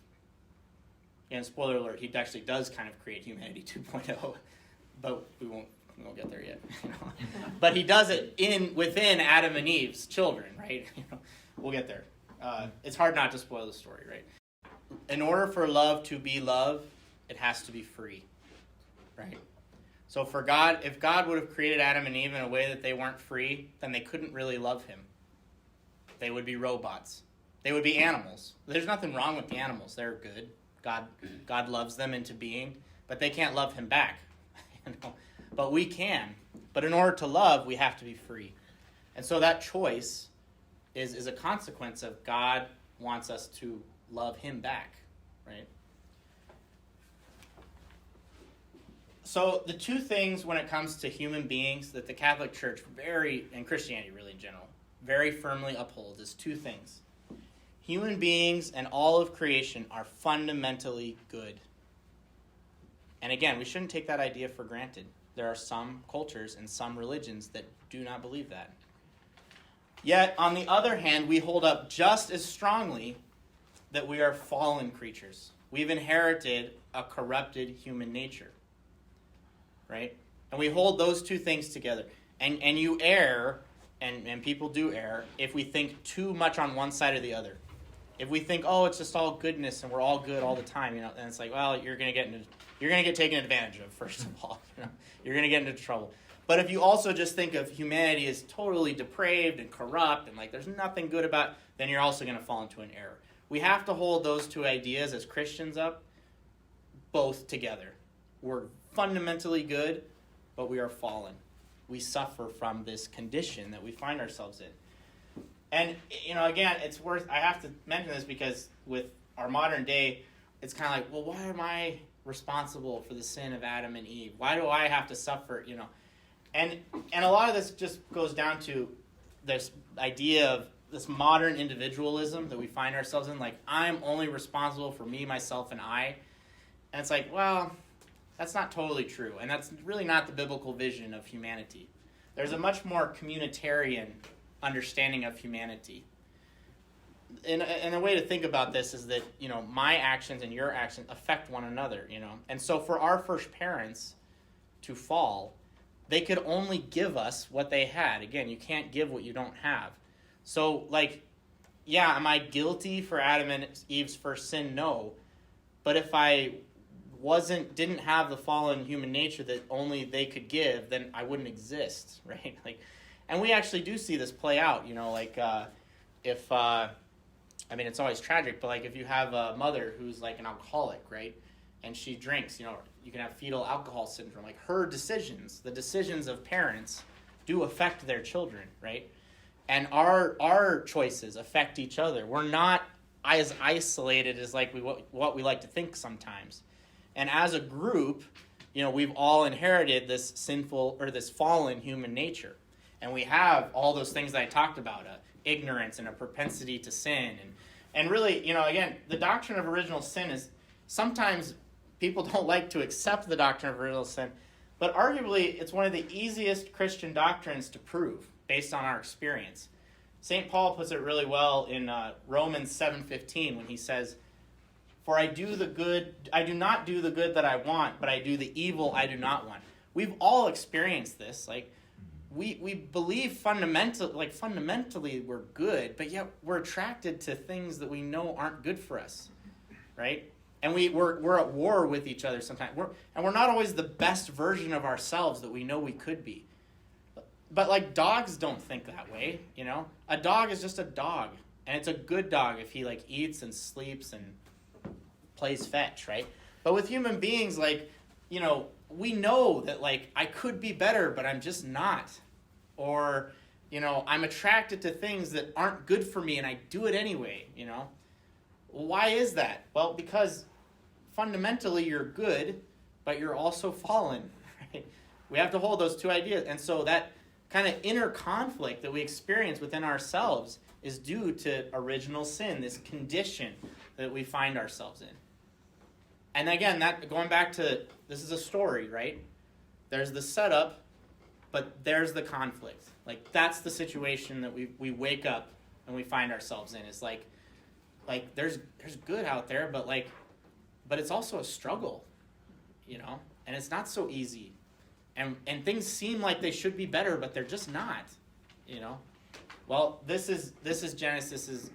And spoiler alert, he actually does kind of create humanity 2.0, but we won't get there yet. But he does it within Adam and Eve's children, right? We'll get there. It's hard not to spoil the story, right? In order for love to be love, it has to be free, right? So for God, if God would have created Adam and Eve in a way that they weren't free, then they couldn't really love him. They would be robots. They would be animals. There's nothing wrong with the animals. They're good. God loves them into being, but they can't love him back. But we can. But in order to love, we have to be free. And so that choice is a consequence of God wants us to love him back, right? So the two things when it comes to human beings that the Catholic Church and Christianity really in general, very firmly uphold is two things. Human beings and all of creation are fundamentally good. And again, we shouldn't take that idea for granted. There are some cultures and some religions that do not believe that. Yet, on the other hand, we hold up just as strongly that we are fallen creatures. We've inherited a corrupted human nature. Right? And we hold those two things together. And you err, and people do err, if we think too much on one side or the other. If we think, oh, it's just all goodness and we're all good all the time, you know, then it's like, well, you're gonna get taken advantage of, first of all. You know, you're gonna get into trouble. But if you also just think of humanity as totally depraved and corrupt and like there's nothing good about, then you're also gonna fall into an error. We have to hold those two ideas as Christians up, both together. We're fundamentally good, but we are fallen. We suffer from this condition that we find ourselves in. And, you know, again, I have to mention this because with our modern day, it's kind of like, well, why am I responsible for the sin of Adam and Eve? Why do I have to suffer, you know? And a lot of this just goes down to this idea of this modern individualism that we find ourselves in. Like, I'm only responsible for me, myself, and I. And it's like, well, that's not totally true. And that's really not the biblical vision of humanity. There's a much more communitarian understanding of humanity. And a way to think about this is that, you know, my actions and your actions affect one another, you know. And so for our first parents to fall, they could only give us what they had. Again, you can't give what you don't have. So, like, yeah, am I guilty for Adam and Eve's first sin? No. But if I didn't have the fallen human nature that only they could give, then I wouldn't exist, right? Like, and we actually do see this play out, you know, like I mean, it's always tragic, but like if you have a mother who's like an alcoholic, right, and she drinks, you know, you can have fetal alcohol syndrome. Like her decisions, the decisions of parents, do affect their children, right? And our choices affect each other. We're not as isolated as like what we like to think sometimes. And as a group, you know, we've all inherited this sinful or this fallen human nature. And we have all those things that I talked about, ignorance and a propensity to sin. And really, you know, again, the doctrine of original sin is sometimes people don't like to accept the doctrine of original sin, but arguably it's one of the easiest Christian doctrines to prove based on our experience. St. Paul puts it really well in Romans 7:15 when he says, "For I do not do the good that I want, but I do the evil I do not want." We've all experienced this. Like, we believe fundamentally we're good, but yet we're attracted to things that we know aren't good for us, right? And we're at war with each other sometimes. We're not always the best version of ourselves that we know we could be. But like dogs don't think that way, you know? A dog is just a dog, and it's a good dog if he like eats and sleeps and plays fetch, right? But with human beings, like, you know, we know that, like, I could be better, but I'm just not. Or, you know, I'm attracted to things that aren't good for me, and I do it anyway, you know? Why is that? Well, because fundamentally you're good, but you're also fallen, right? We have to hold those two ideas. And so that kind of inner conflict that we experience within ourselves is due to original sin, this condition that we find ourselves in. And again, that going back to, this is a story, right? There's the setup, but there's the conflict. Like, that's the situation that we wake up and we find ourselves in. It's like there's good out there, but it's also a struggle, you know? And it's not so easy. And things seem like they should be better, but they're just not, you know? Well, this is Genesis.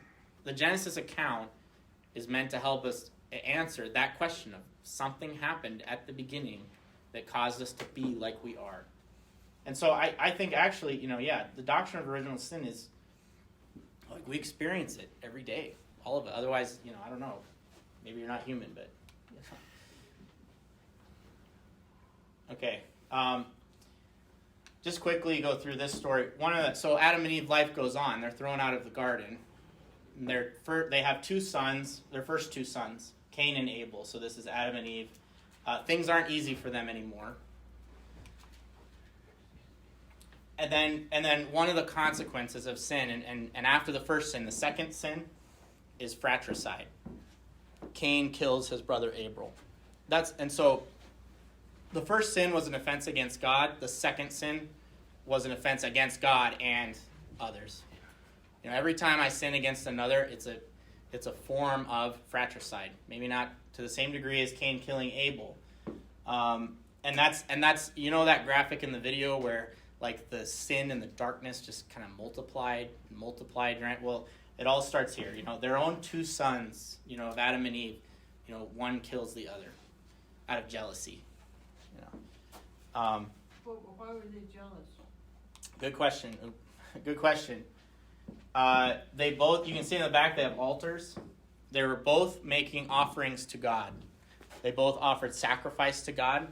The Genesis account is meant to help us answer that question of something happened at the beginning that caused us to be like we are. And so I think actually, you know, yeah, the doctrine of original sin is, like, we experience it every day, all of it. Otherwise, you know, I don't know, maybe you're not human, but, you know. Okay, just quickly go through this story. So Adam and Eve, life goes on. They're thrown out of the garden. They have two sons, their first two sons, Cain and Abel. So this is Adam and Eve. Things aren't easy for them anymore. And then one of the consequences of sin, and after the first sin, the second sin is fratricide. Cain kills his brother Abel. And so the first sin was an offense against God. The second sin was an offense against God and others. You know, every time I sin against another, it's a form of fratricide. Maybe not to the same degree as Cain killing Abel. And that's you know that graphic in the video where like the sin and the darkness just kind of multiplied, right? Well, It all starts here. Their own two sons, of Adam and Eve, one kills the other out of jealousy. But why were they jealous? Good question. Good question. They both, you can see in the back, they have altars. They were both making offerings to God. They both offered sacrifice to God.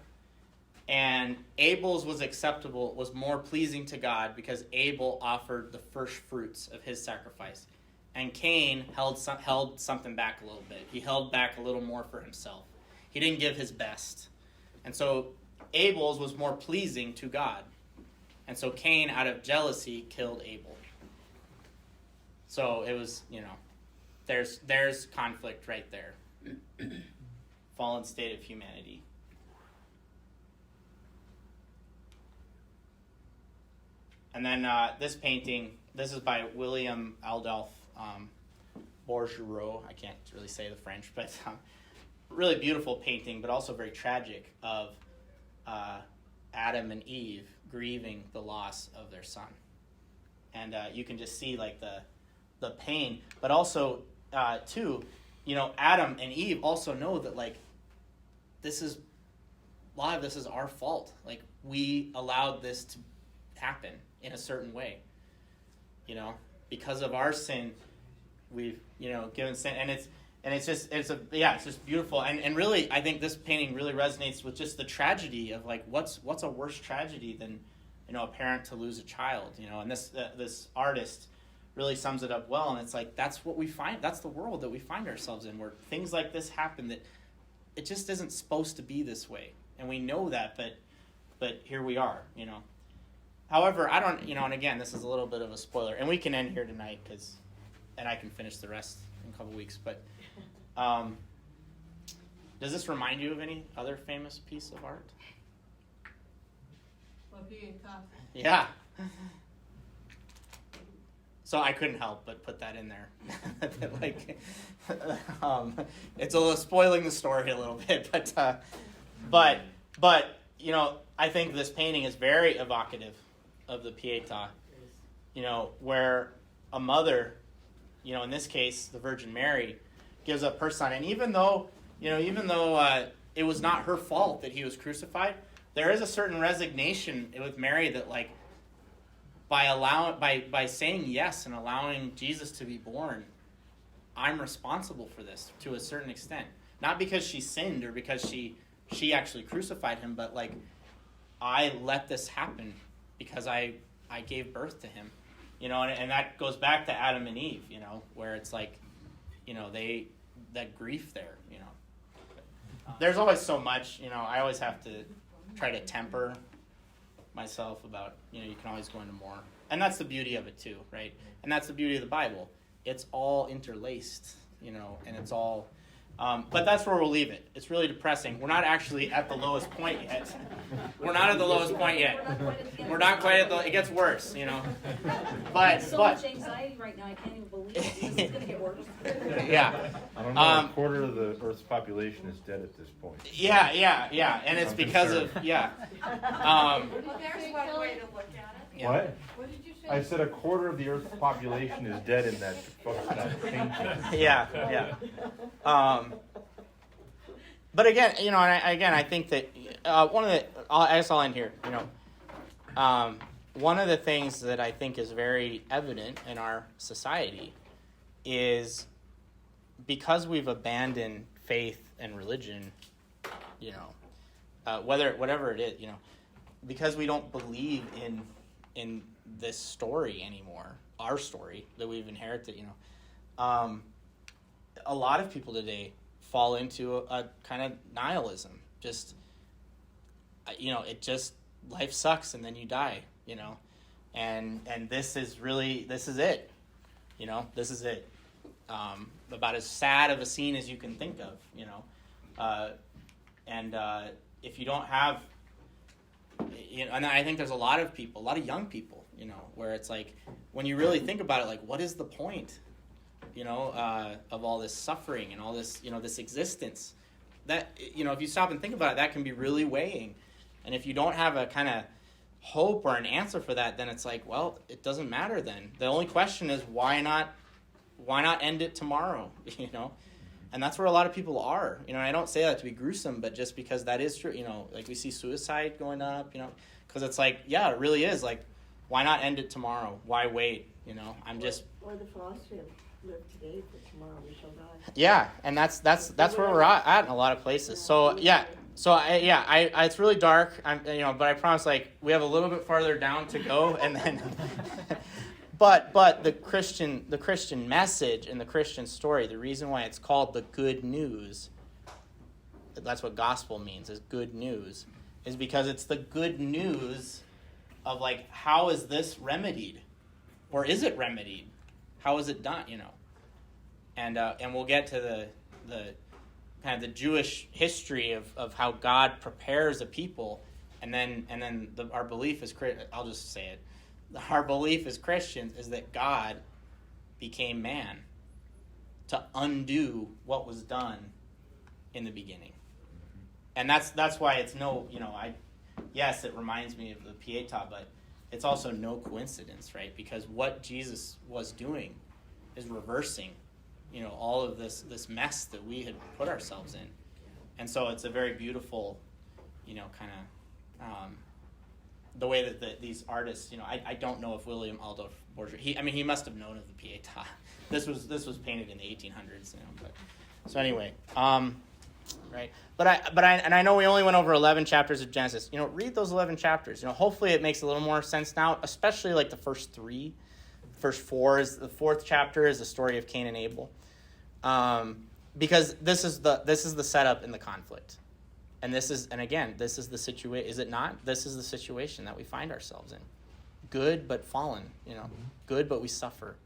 And Abel's was acceptable, was more pleasing to God because Abel offered the first fruits of his sacrifice. And Cain held something back a little bit. He held back a little more for himself. He didn't give his best. And so Abel's was more pleasing to God. And so Cain, out of jealousy, killed Abel. So it was, there's conflict right there. Fallen state of humanity. And then this painting, this is by William Adolphe Bourgeois. I can't really say the French, but really beautiful painting, but also very tragic, of Adam and Eve grieving the loss of their son. And you can just see like the pain, but also too, Adam and Eve also know that like a lot of this is our fault. Like we allowed this to happen in a certain way, because of our sin, we've given sin, and it's just beautiful, and really I think this painting really resonates with just the tragedy of like what's a worse tragedy than a parent to lose a child, and this artist really sums it up well, and it's like that's what we find, that's the world that we find ourselves in, where things like this happen, that it just isn't supposed to be this way, and we know that, but here we are. However, I don't, and again, this is a little bit of a spoiler, and we can end here tonight, and I can finish the rest in a couple weeks, but does this remind you of any other famous piece of art? Yeah. So I couldn't help but put that in there. It's a little spoiling the story a little bit, but I think this painting is very evocative of the Pietà, where a mother, in this case, the Virgin Mary, gives up her son. And even though it was not her fault that he was crucified, there is a certain resignation with Mary that, like, by saying yes and allowing Jesus to be born, I'm responsible for this to a certain extent. Not because she sinned or because she actually crucified him, but like, I let this happen because I gave birth to him, and that goes back to Adam and Eve, where it's like, that grief there, There's always so much, I always have to try to temper myself about, you can always go into more. And that's the beauty of it too, right? And that's the beauty of the Bible. It's all interlaced, and it's all... but that's where we'll leave it. It's really depressing. We're not actually at the lowest point yet. We're not at the lowest point yet. We're not quite at the... It gets worse, But so much anxiety right now. I can't even believe it. This is going to get worse. Yeah. I don't know. A quarter of the Earth's population is dead at this point. Yeah. And it's I'm because concerned. of... Yeah. There's one way to look at it. Yeah. What? What did you say? I said a quarter of the Earth's population is dead in that painting. Yeah. But again, I think that one of the... I guess I'll end here, one of the things that I think is very evident in our society is because we've abandoned faith and religion, whatever it is, because we don't believe in this story anymore, our story that we've inherited, a lot of people today fall into a kind of nihilism. Just, life sucks and then you die, and this is it, this is it. About as sad of a scene as you can think of, if you don't have, and I think there's a lot of people, a lot of young people, where it's like, when you really think about it, like, what is the point, of all this suffering and all this, this existence? That, if you stop and think about it, that can be really weighing. And if you don't have a kind of hope or an answer for that, then it's like, well, it doesn't matter then. The only question is, why not why not end it tomorrow? You know, and that's where a lot of people are. You know, and I don't say that to be gruesome, but just because that is true. You know, like we see suicide going up. You know, because it's like, yeah, it really is. Like, why not end it tomorrow? Why wait? You know, Or the philosophy of live today, for tomorrow we shall die. Yeah, and that's where we're at in a lot of places. So yeah. So I it's really dark. But I promise, like, we have a little bit farther down to go, and then, but the Christian message and the Christian story, the reason why it's called the good news, that's what gospel means, is good news, is because it's the good news of, like, how is this remedied, or is it remedied? How is it done? You know, and we'll get to the kind of the Jewish history of how God prepares a people, and then our belief as I'll just say it, our belief as Christians is that God became man to undo what was done in the beginning, and that's why it's yes, it reminds me of the Pietà, but it's also no coincidence, right? Because what Jesus was doing is reversing all of this mess that we had put ourselves in. And so it's a very beautiful, kind of, the way that these artists, I don't know if William Adolph Borgia, he must have known of the Pietà. This was painted in the 1800s, but so anyway, right. But I know we only went over 11 chapters of Genesis. Read those 11 chapters. Hopefully it makes a little more sense now, especially like the first 3. Verse 4 is the 4th chapter is the story of Cain and Abel, because this is the setup in the conflict, and this is the situation. Is it not? This is the situation that we find ourselves in. Good but fallen, good but we suffer.